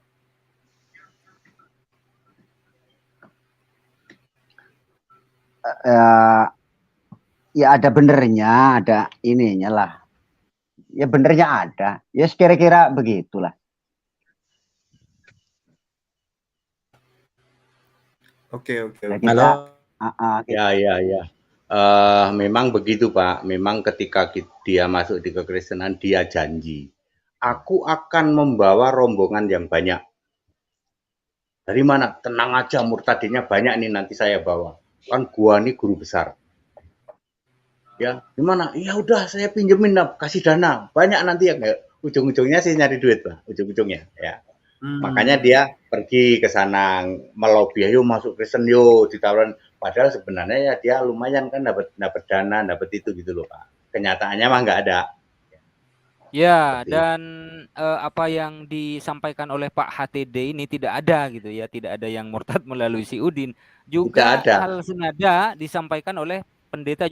Ya ada benernya, ada ininya lah. Ya benernya ada. Ya kira-kira begitulah. Oke. Halo. Ya. Memang begitu Pak. Memang ketika dia masuk di kekristenan, dia janji, aku akan membawa rombongan yang banyak. Dari mana? Tenang aja, murtadinya banyak nih nanti saya bawa. Kan gua nih guru besar. Ya, gimana? Ya udah saya pinjemin lah, kasih dana. Banyak nanti ya. Ujung-ujungnya sih nyari duit Pak, ujung-ujungnya ya. Makanya dia pergi ke sana melobi, ayo masuk Kristen yuk, ditawarin. Padahal sebenarnya ya dia lumayan kan dapat dana, dapat itu gitu loh Pak. Kenyataannya mah nggak ada. Ya, dan apa yang disampaikan oleh Pak HTD ini tidak ada gitu ya, tidak ada yang murtad melalui si Udin. Juga hal senada disampaikan oleh pendeta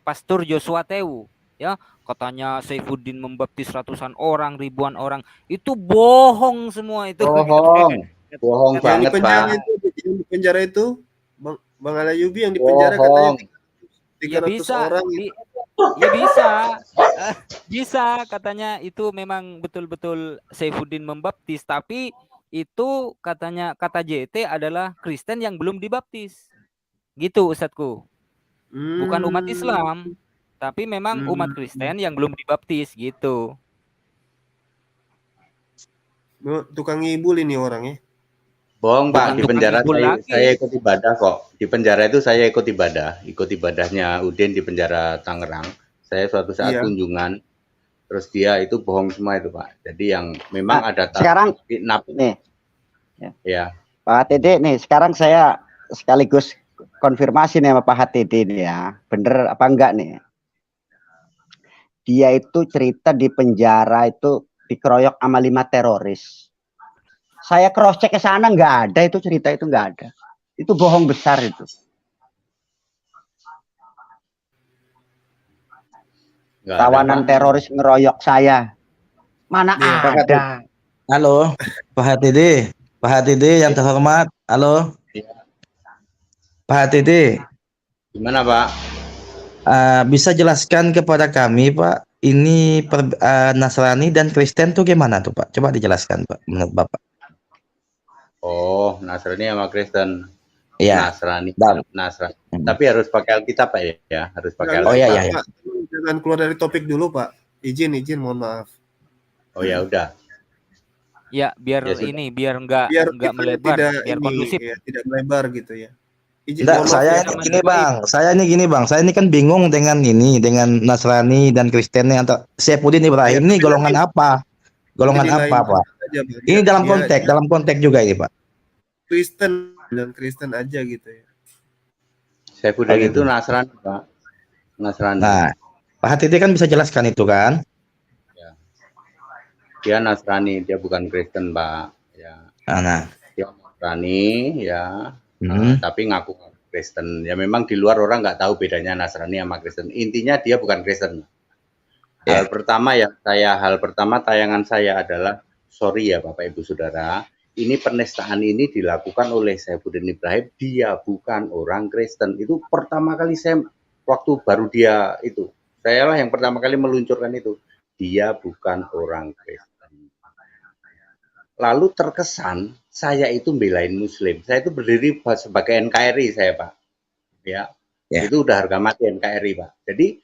Pastor Joshua Tewu. Ya, katanya Saifuddin membaptis ratusan orang, ribuan orang. Itu bohong semua itu. Bohong banget Pak. Yang di penjara itu Bang Alayubi yang di penjara katanya 300 orang. Ya bisa katanya itu memang betul-betul Saifuddin membaptis, tapi itu katanya kata JT adalah Kristen yang belum dibaptis. Gitu Ustadku. Bukan umat Islam, tapi memang umat Kristen yang belum dibaptis gitu. Tukang ngibul ini orangnya. Bohong Pak, di penjara saya ikut ibadah kok. Di penjara itu saya ikut ibadahnya Udin di penjara Tangerang. Saya suatu saat kunjungan, terus dia itu bohong semua itu Pak. Jadi yang memang ada sekarang nih, ya. Pak HTD nih, sekarang saya sekaligus konfirmasi nih sama Pak HTD nih ya, bener apa enggak nih? Dia itu cerita di penjara itu dikeroyok sama 5 teroris. Saya cross check ke sana nggak ada, itu cerita itu nggak ada. Itu bohong besar itu. Tawanan teroris ngeroyok saya. Mana ada? Halo, Pak HTD yang terhormat. Halo. Pak HTD. Gimana Pak? Bisa jelaskan kepada kami Pak, ini Nasrani dan Kristen tuh gimana tuh Pak? Coba dijelaskan Pak, menurut Bapak. Oh, Nasrani sama Kristen. Iya. Nasrani. Tapi harus pakai Alkitab Pak ya, harus pakai Alkitab. Oh iya. Jangan keluar dari topik dulu Pak. Izin, mohon maaf. Oh ya udah. Ya biar ya, ini biar enggak melebar, biar kondusif. Ya, tidak melebar gitu ya. Enggak, mohon maaf saya ya. ini gini bang, saya ini kan bingung dengan Nasrani dan Kristennya atau Saifuddin Ya, Ibrahim ini tapi golongan apa? Golongan di lain apa, Pak? tempat aja, Bang. Ini Dia dalam konteks juga ini, Pak. Kristen dan Kristen aja gitu ya. Saifuddin gitu. itu Nasrani, Pak. Nasrani. Nah, Pak Hatiti kan bisa jelaskan itu kan? Ya. Dia Nasrani, dia bukan Kristen, Pak. Ya. Nah, Dia Nasrani, ya. Tapi ngaku Kristen. Ya memang di luar orang nggak tahu bedanya Nasrani sama Kristen. Intinya dia bukan Kristen. Hal pertama tayangan saya adalah, sorry ya Bapak Ibu Saudara, ini penistaan ini dilakukan oleh Saifuddin Ibrahim, dia bukan orang Kristen. Itu pertama kali saya, waktu baru dia itu, saya lah yang pertama kali meluncurkan itu, dia bukan orang Kristen. Lalu terkesan saya itu belain Muslim, saya itu berdiri sebagai NKRI saya Pak, ya. Itu udah harga mati NKRI Pak. Jadi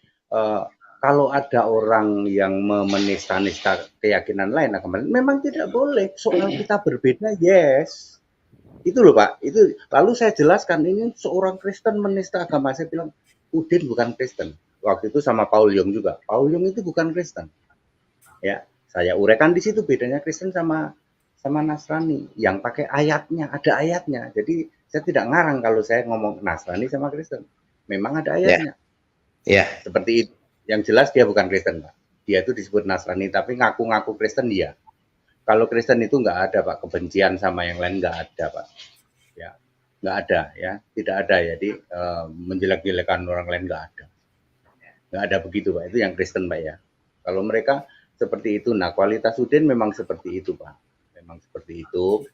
kalau ada orang yang menista-nista keyakinan lain, memang tidak boleh. Soal kita berbeda, yes. Itu loh Pak. Itu. Lalu saya jelaskan, ini seorang Kristen menista agama. Saya bilang, Udin bukan Kristen. Waktu itu sama Paul Yong juga. Paul Yong itu bukan Kristen. Ya, saya uraikan di situ bedanya Kristen sama Nasrani. Yang pakai ayatnya, ada ayatnya. Jadi saya tidak ngarang kalau saya ngomong Nasrani sama Kristen. Memang ada ayatnya. Seperti itu. Yang jelas dia bukan Kristen, Pak. Dia itu disebut Nasrani, tapi ngaku-ngaku Kristen dia. Kalau Kristen itu nggak ada, Pak. Kebencian sama yang lain nggak ada, Pak. Ya, nggak ada, ya. Tidak ada. Jadi menjelek-jelekan orang lain nggak ada. Nggak ada begitu, Pak. Itu yang Kristen, Pak, ya. Kalau mereka seperti itu, nah kualitas Udin memang seperti itu, Pak. Memang seperti itu.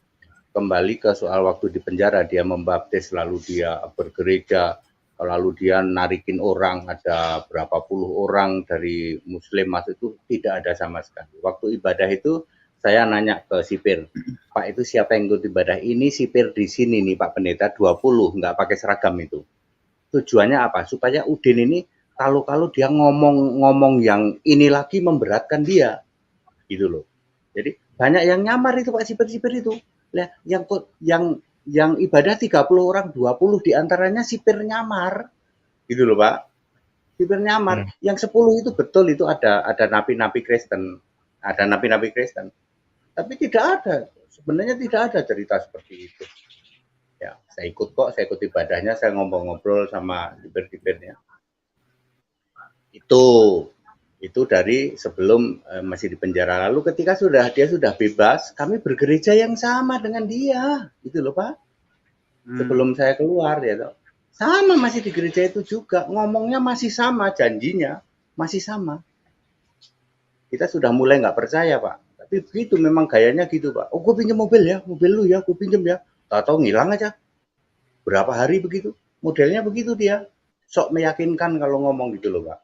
Kembali ke soal waktu di penjara, dia membaptis, lalu dia bergereja, lalu dia narikin orang, ada berapa puluh orang dari Muslim masuk, itu tidak ada sama sekali. Waktu ibadah itu saya nanya ke sipir, Pak itu siapa yang ikut ibadah? Ini sipir di sini nih Pak Pendeta, 20, nggak pakai seragam itu. Tujuannya apa? Supaya Udin ini kalau dia ngomong yang ini lagi memberatkan dia, gitu loh. Jadi banyak yang nyamar itu Pak sipir-sipir itu. Nah, yang ibadah 30 orang, 20 diantaranya sipir nyamar, gitu loh Pak. Sipir nyamar. Yang 10 itu betul itu ada napi-napi Kristen, ada napi-napi Kristen. Tapi tidak ada, sebenarnya tidak ada cerita seperti itu. Ya, saya ikut ibadahnya, saya ngobrol-ngobrol sama sipir-sipirnya. Itu dari sebelum masih di penjara. Lalu ketika dia sudah bebas, kami bergereja yang sama dengan dia, gitu loh Pak. Sebelum saya keluar, ya toh. Sama masih di gereja itu juga, ngomongnya masih sama, janjinya masih sama. Kita sudah mulai nggak percaya Pak. Tapi begitu, memang gayanya gitu Pak. Oh, gue pinjam mobil ya, mobil lu ya, gue pinjam ya. Tahu-tahu ngilang aja. Berapa hari begitu? Modelnya begitu dia. Sok meyakinkan kalau ngomong gitu loh Pak.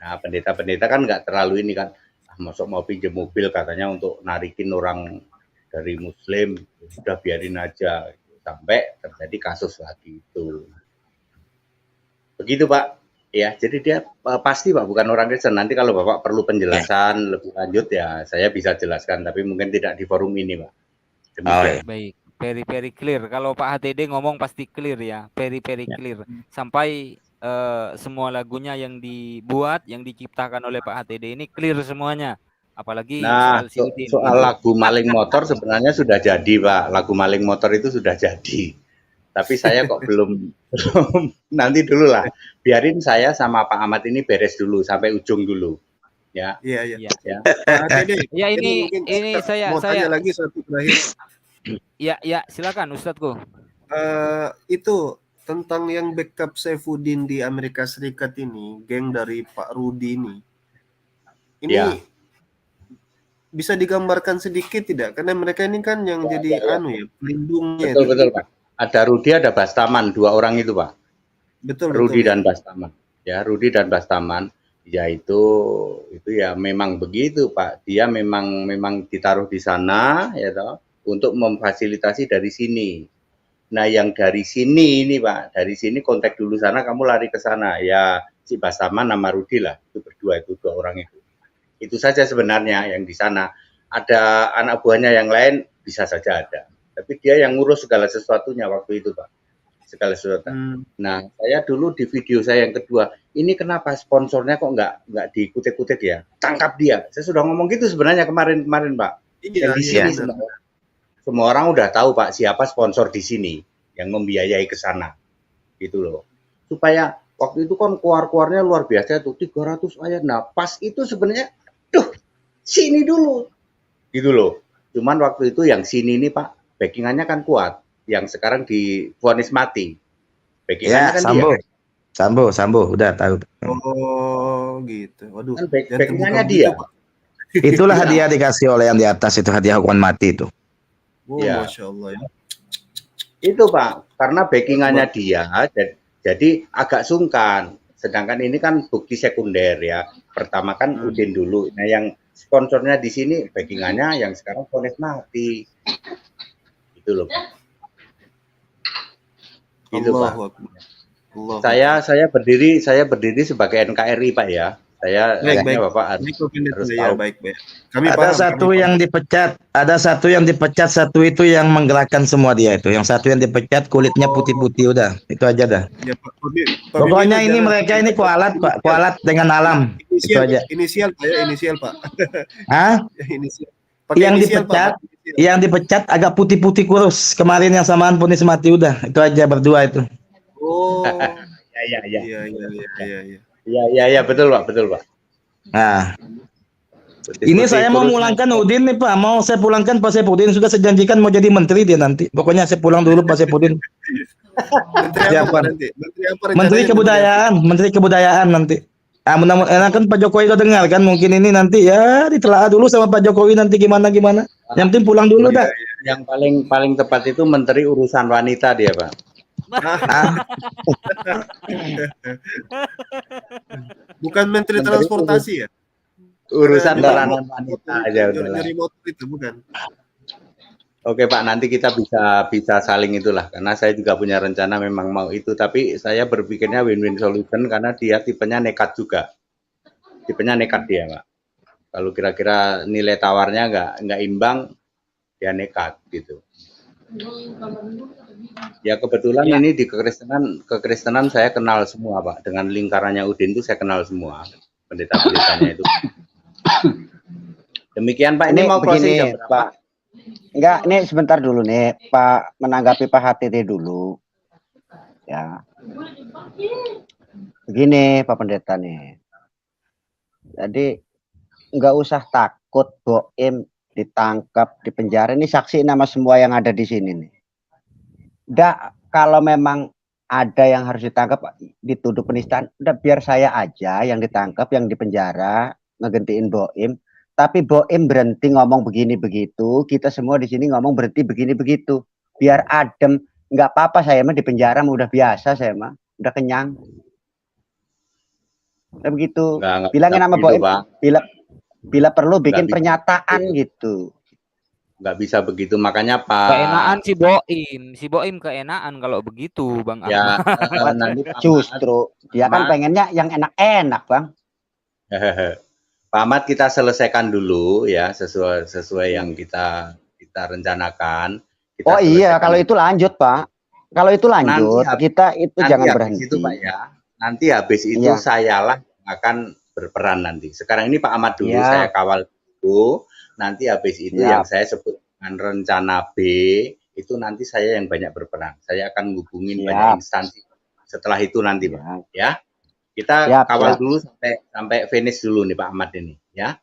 Nah, pendeta-pendeta kan nggak terlalu ini kan, masuk mau pinjam mobil katanya untuk narikin orang dari Muslim, sudah biarin aja, sampai terjadi kasus lagi itu. Begitu Pak, ya. Jadi dia pasti Pak bukan orang Kristen. Nanti kalau Bapak perlu penjelasan lebih lanjut ya, saya bisa jelaskan, tapi mungkin tidak di forum ini Pak. Demikian. Baik, very clear. Kalau Pak HTD ngomong pasti clear ya, very clear. Sampai semua lagunya yang dibuat, yang diciptakan oleh Pak HTD ini clear semuanya. Apalagi soal lagu Maling Motor sebenarnya sudah jadi Pak. Lagu Maling Motor itu sudah jadi. Tapi saya kok belum nanti dulu lah. Biarin saya sama Pak Ahmad ini beres dulu sampai ujung dulu. Ya. Iya. Ya. Ya ini saya tanya lagi satu terakhir. Ya, silakan Ustadzku. Itu tentang yang backup Saifuddin di Amerika Serikat ini, geng dari Pak Rudi ini. Ini bisa digambarkan sedikit tidak? Karena mereka ini kan yang jadi pelindungnya. Betul Pak. Ada Rudi, ada Bastaman, 2 orang itu Pak. Betul. Rudi dan Bastaman. Ya, Rudi dan Bastaman. Ya itu ya memang begitu Pak. Dia memang ditaruh di sana ya toh, untuk memfasilitasi dari sini. Nah, yang dari sini ini Pak, dari sini kontak dulu sana, kamu lari ke sana. Ya, si Bastaman sama Rudi lah, itu berdua, itu 2 orang itu. Itu saja sebenarnya yang di sana. Ada anak buahnya yang lain bisa saja ada. Tapi dia yang ngurus segala sesuatunya waktu itu Pak. segala sesuatu. Hmm. Nah, saya dulu di video saya yang kedua, ini kenapa sponsornya kok nggak dikutik-kutik ya? Tangkap dia. Saya sudah ngomong gitu sebenarnya kemarin Pak. Iya, Dan di iya sini benar. semua orang udah tahu Pak siapa sponsor di sini yang membiayai ke sana, gitu loh. Supaya waktu itu kan keluar-keluarnya luar biasa tuh 300 ayat. Nah, pas itu sebenarnya, duh, sini dulu, gitu loh. Cuman waktu itu yang sini ini Pak, backingannya kan kuat. Yang sekarang divonis mati. Backingannya Ya, kan Sambo. dia. Sambo, udah tahu. Oh, gitu. Waduh, Kan jangan backingannya terbuka dia. begitu, Pak. Itulah Iya. hadiah dikasih oleh yang di atas itu, hadiah hukuman mati itu. Oh, Iya. Masya Allah ya. Itu Pak, karena backingannya dia, jadi agak sungkan. Sedangkan ini kan bukti sekunder ya. Pertama kan Udin dulu. Nah yang sponsornya di sini backingannya yang sekarang vonis mati. Itu loh Pak. Gitu Pak. Allahu Akbar. Allahu Saya berdiri sebagai NKRI Pak ya. Saya Baik, harusnya baik. Bapak Baik, Pak Pendeta. harus Ya, tahu. baik, baik. Kami Ada paham, satu kami yang paham. dipecat, ada satu yang dipecat, satu itu yang menggerakkan semua dia itu. Yang satu yang dipecat kulitnya putih-putih udah, itu aja dah. Ya, Pak Pokoknya Bimino, ini jangan mereka ini Pak. kualat Pak, kualat dengan alam. Itu Inisial, aja. inisial Pak ya, inisial Pak. Hah? Inisial. Pakai Yang inisial, dipecat, Pak. Inisial. yang dipecat agak putih-putih kurus. Kemarin yang samaan vonis mati udah, itu aja berdua itu. Oh. Ya. Iya. Ya, betul Pak. Nah, Putih-putih ini saya mau kurus. pulangkan Udin nih Pak, mau saya pulangkan Pak Saipudin, sudah saya janjikan mau jadi menteri dia nanti. Pokoknya saya pulang dulu Pak Saipudin. Menteri apa Pak nanti? Menteri apa rencananya? Menteri kebudayaan nanti. Mudah-mudahan kan Pak Jokowi udah dengar kan, mungkin ini nanti ya ditelaah dulu sama Pak Jokowi nanti gimana. Yang penting pulang dulu dah. Yang paling tepat itu Menteri Urusan Wanita dia Pak. Bukan Menteri Transportasi ya? Urusan Nyuri peranan wanita aja udahlah. Nyuri motor itu bukan? Oke Pak, nanti kita bisa saling itulah, karena saya juga punya rencana memang mau itu, tapi saya berpikirnya win-win solution karena dia tipenya nekat juga. Tipenya nekat dia Pak. Kalau kira-kira nilai tawarnya nggak imbang, dia nekat gitu. Ya kebetulan ini di kekristenan saya kenal semua Pak. Dengan lingkarannya Udin itu saya kenal semua pendeta-pendetanya itu. Demikian Pak, ini mau closing jam berapa? Pak. Enggak, ini sebentar dulu nih, Pak, menanggapi Pak HTT dulu. Ya. Begini Pak Pendeta nih. Jadi enggak usah takut Boim ditangkap, dipenjara. Ini saksi nama semua yang ada di sini nih. Enggak, kalau memang ada yang harus ditangkap, dituduh penistaan, udah biar saya aja yang ditangkap, yang dipenjara, ngegantiin Boim. Tapi Boim berhenti ngomong begini begitu, kita semua di sini ngomong berhenti begini begitu, biar adem. Nggak apa-apa, saya mah di penjara mah udah biasa, saya mah udah kenyang. Udah begitu. Bilangin sama Boim, bila perlu bikin pernyataan gitu. Nggak bisa begitu, makanya Pak. Keenaan si Boim keenaan kalau begitu Bang ya, Ahmad. Justru dia kan pengennya yang enak-enak Bang. Pak Ahmad, kita selesaikan dulu ya sesuai yang kita rencanakan. Kita iya, kalau itu lanjut Pak. Kalau itu lanjut, kita itu jangan berhenti. Itu, Pak, ya. Nanti habis itu sayalah akan berperan nanti. Sekarang ini Pak Ahmad dulu, saya kawal dulu. Nanti habis itu yang saya sebut dengan rencana B itu nanti saya yang banyak berperan. Saya akan hubungin banyak instansi setelah itu nanti Pak. Ya. Kita kawal dulu sampai finish dulu nih Pak Ahmad ini, ya.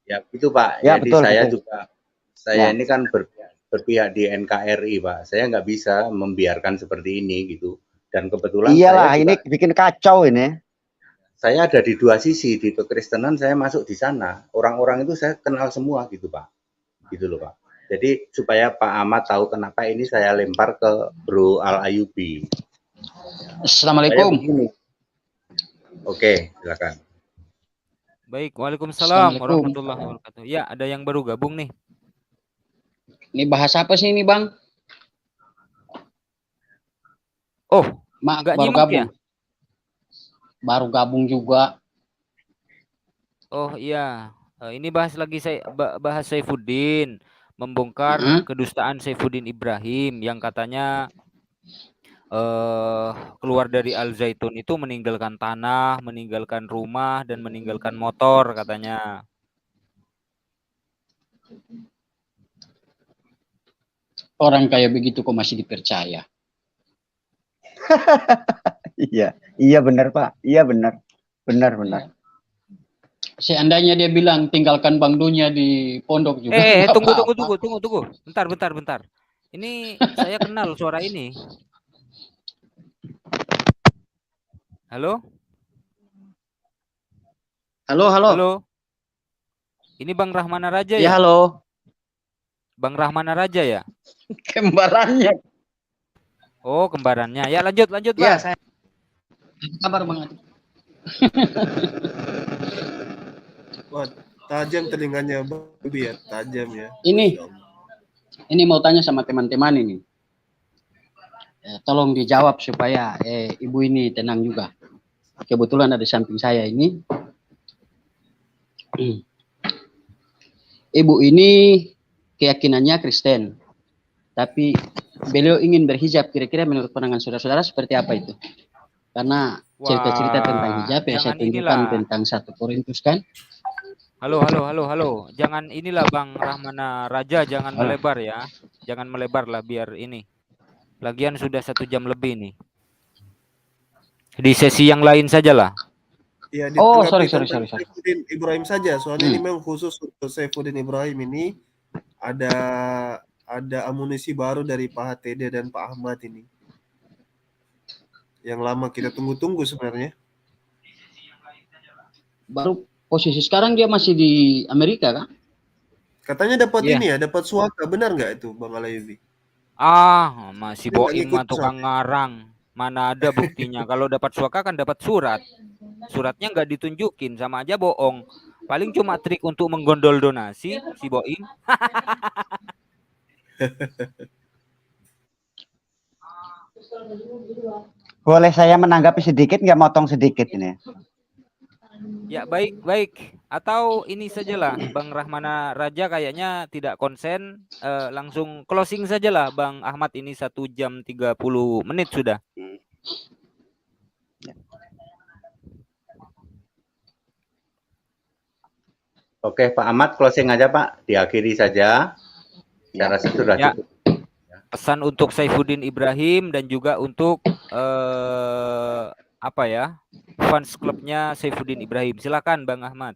Ya, itu Pak. Ya, jadi betul, saya betul. juga ini kan berpihak di NKRI Pak. Saya nggak bisa membiarkan seperti ini gitu. Dan kebetulan iyalah ini bikin kacau ini. Saya ada di dua sisi, di kekristenan saya masuk di sana. Orang-orang itu saya kenal semua gitu Pak. Gitu loh Pak. Jadi supaya Pak Ahmad tahu kenapa ini saya lempar ke Bro Al Ayubi. Assalamualaikum. Oke, silakan. Baik, waalaikumsalam warahmatullahi wabarakatuh. Ya, ada yang baru gabung nih. Ini bahas apa sih ini Bang? Oh, nggak baru gabung ya? Baru gabung juga. Oh iya, ini bahas Saifuddin membongkar kedustaan Saifuddin Ibrahim yang katanya keluar dari Al Zaitun itu meninggalkan tanah, meninggalkan rumah, dan meninggalkan motor katanya. Orang kayak begitu kok masih dipercaya? Iya benar Pak, iya benar, benar. Seandainya dia bilang tinggalkan Bank Dunia di pondok juga. nggak Tunggu. apa-apa. Bentar. Ini saya kenal suara ini. Halo? Halo. Ini Bang Rahmana Raja ya? halo. Bang Rahmana Raja ya? Kembarannya. Oh, kembarannya. Ya, lanjut Ya, Bang. saya Kabar Bang Adi. Wah, tajam telinganya Babi ya, tajam ya. Ini mau tanya sama teman-teman ini. Tolong dijawab supaya ibu ini tenang juga. Kebetulan ada di samping saya ini. Ibu ini keyakinannya Kristen, tapi beliau ingin berhijab. Kira-kira menurut pandangan saudara-saudara seperti apa itu? Karena cerita-cerita tentang hijab ya saya tunjukkan tentang 1 Korintus kan. Halo. Jangan inilah Bang Rahmana Raja, jangan melebar ya. Jangan melebar lah biar ini. Lagian sudah 1 jam lebih nih. Di sesi yang lain sajalah. Ya, sorry. Saifuddin Ibrahim saja, soalnya ini memang khusus untuk Saifuddin Ibrahim ini ada amunisi baru dari Pak HTD dan Pak Ahmad ini. Yang lama kita tunggu-tunggu sebenarnya. Baru posisi sekarang dia masih di Amerika kan? Katanya dapat ini ya, dapat suaka, benar nggak itu Bang Alayubi? Masih bohong tukang ngarang. Mana ada buktinya? Kalau dapat suaka kan dapat surat. Suratnya nggak ditunjukin, sama aja bohong. Paling cuma trik untuk menggondol donasi si Boim. Boleh saya menanggapi sedikit, nggak motong sedikit ini? Ya baik. Atau ini sajalah Bang Rahmana Raja kayaknya tidak konsen, langsung closing sajalah Bang Ahmad, ini 1 jam 30 menit sudah. Oke, Pak Ahmad closing aja Pak, diakhiri saja. Saya rasa sudah cukup. Pesan untuk Saifuddin Ibrahim dan juga untuk fans klubnya Saifuddin Ibrahim. Silakan Bang Ahmad.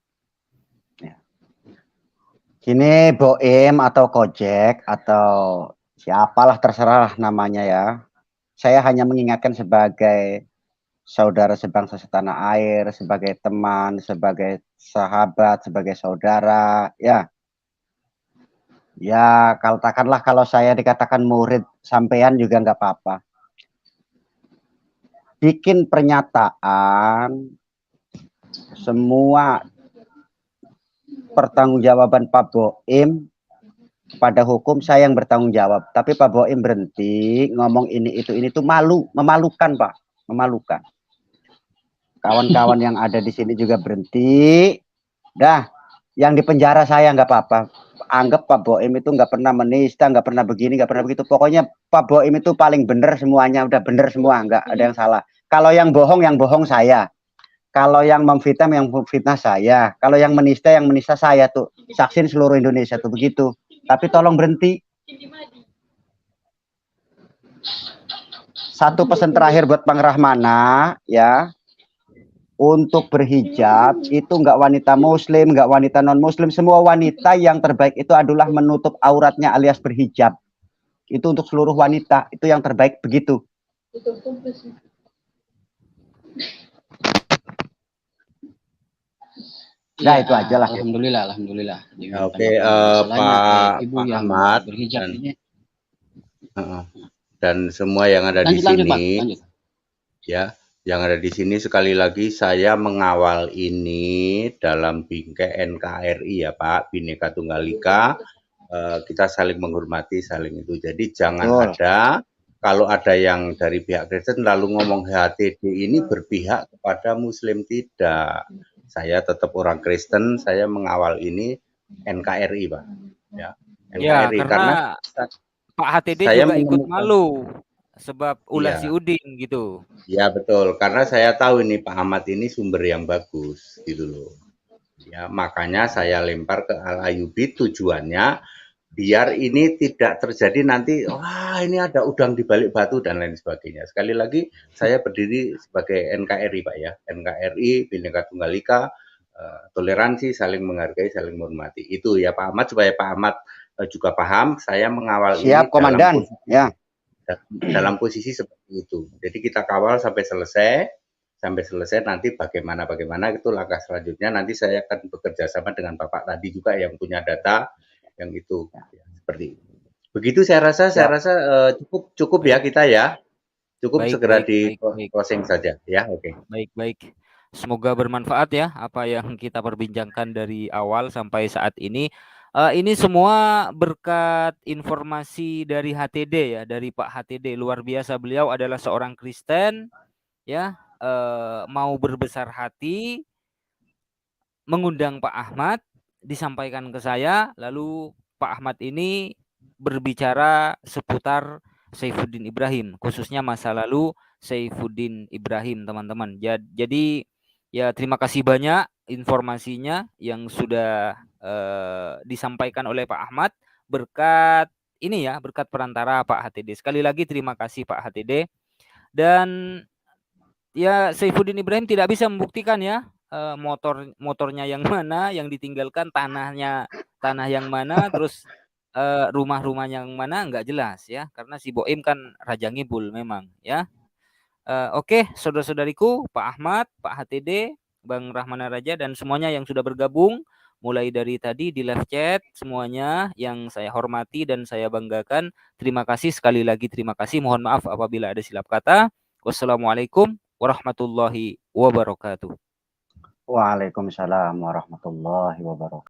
Ini Boim atau Kojek atau siapalah terserah namanya ya. Saya hanya mengingatkan sebagai saudara sebangsa setanah air, sebagai teman, sebagai sahabat, sebagai saudara, ya. Ya, katakanlah kalau saya dikatakan murid sampean juga nggak apa-apa. Bikin pernyataan, semua pertanggungjawaban Pak Boim pada hukum saya yang bertanggung jawab. Tapi Pak Boim berhenti ngomong ini itu tuh memalukan Pak, memalukan. Kawan-kawan yang ada di sini juga berhenti. Dah, yang di penjara saya nggak apa-apa. Anggap Pak Boim itu nggak pernah menista, nggak pernah begini, nggak pernah begitu. Pokoknya Pak Boim itu paling benar semuanya, udah benar semua, nggak ada yang salah. Kalau yang bohong saya. Kalau yang memfitnah saya. Kalau yang menista saya tuh. Saksin seluruh Indonesia tuh begitu. Tapi tolong berhenti. Satu pesan terakhir buat Bang Rahmana ya. Untuk berhijab itu nggak wanita muslim, nggak wanita non muslim, semua wanita yang terbaik itu adalah menutup auratnya alias berhijab. Itu untuk seluruh wanita, itu yang terbaik begitu. Nah, itu aja lah. Alhamdulillah. Oke, Pak Ahmad berhijab ini. Dan semua yang ada di sini, ya. Yang ada di sini sekali lagi saya mengawal ini dalam bingkai NKRI ya Pak, Bhinneka Tunggal Ika. Kita saling menghormati, saling itu. Jadi jangan ada, kalau ada yang dari pihak Kristen lalu ngomong HTD ini berpihak kepada Muslim, tidak. Saya tetap orang Kristen, saya mengawal ini NKRI Pak. Ya, NKRI, karena Pak HTD juga ikut malu. sebab ulah si Iya. Udin gitu. Ya betul, karena saya tahu ini Pak Ahmad ini sumber yang bagus gitu loh. Ya, makanya saya lempar ke Al Ayyubi tujuannya biar ini tidak terjadi nanti wah ini ada udang di balik batu dan lain sebagainya. Sekali lagi saya berdiri sebagai NKRI Pak ya. NKRI Bhinneka Tunggal Ika, toleransi, saling menghargai, saling menghormati. Itu ya Pak Ahmad supaya Pak Ahmad juga paham saya mengawal Siap, ini Komandan. dalam posisi seperti itu. Jadi kita kawal sampai selesai nanti bagaimana itu langkah selanjutnya nanti saya akan bekerja sama dengan Bapak tadi juga yang punya data yang itu ya, seperti itu. Begitu saya rasa cukup ya kita ya. Cukup segera di closing saja ya. Oke. Baik. Semoga bermanfaat ya apa yang kita perbincangkan dari awal sampai saat ini. Ini semua berkat informasi dari HTD ya, dari Pak HTD. Luar biasa, beliau adalah seorang Kristen ya, mau berbesar hati mengundang Pak Ahmad, disampaikan ke saya, lalu Pak Ahmad ini berbicara seputar Saifuddin Ibrahim, khususnya masa lalu Saifuddin Ibrahim, teman-teman. Jadi ya terima kasih banyak informasinya yang sudah disampaikan oleh Pak Ahmad berkat ini ya, berkat perantara Pak HTD. Sekali lagi terima kasih Pak HTD. Dan ya Saifuddin Ibrahim tidak bisa membuktikan ya motornya yang mana yang ditinggalkan, tanah yang mana, terus rumah yang mana nggak jelas ya, karena si Boim kan raja ngibul memang ya. Oke, saudara-saudariku, Pak Ahmad, Pak HTD, Bang Rahmana Raja dan semuanya yang sudah bergabung mulai dari tadi di live chat, semuanya yang saya hormati dan saya banggakan. Terima kasih sekali lagi, terima kasih. Mohon maaf apabila ada silap kata. Wassalamualaikum warahmatullahi wabarakatuh. Waalaikumsalam warahmatullahi wabarakatuh.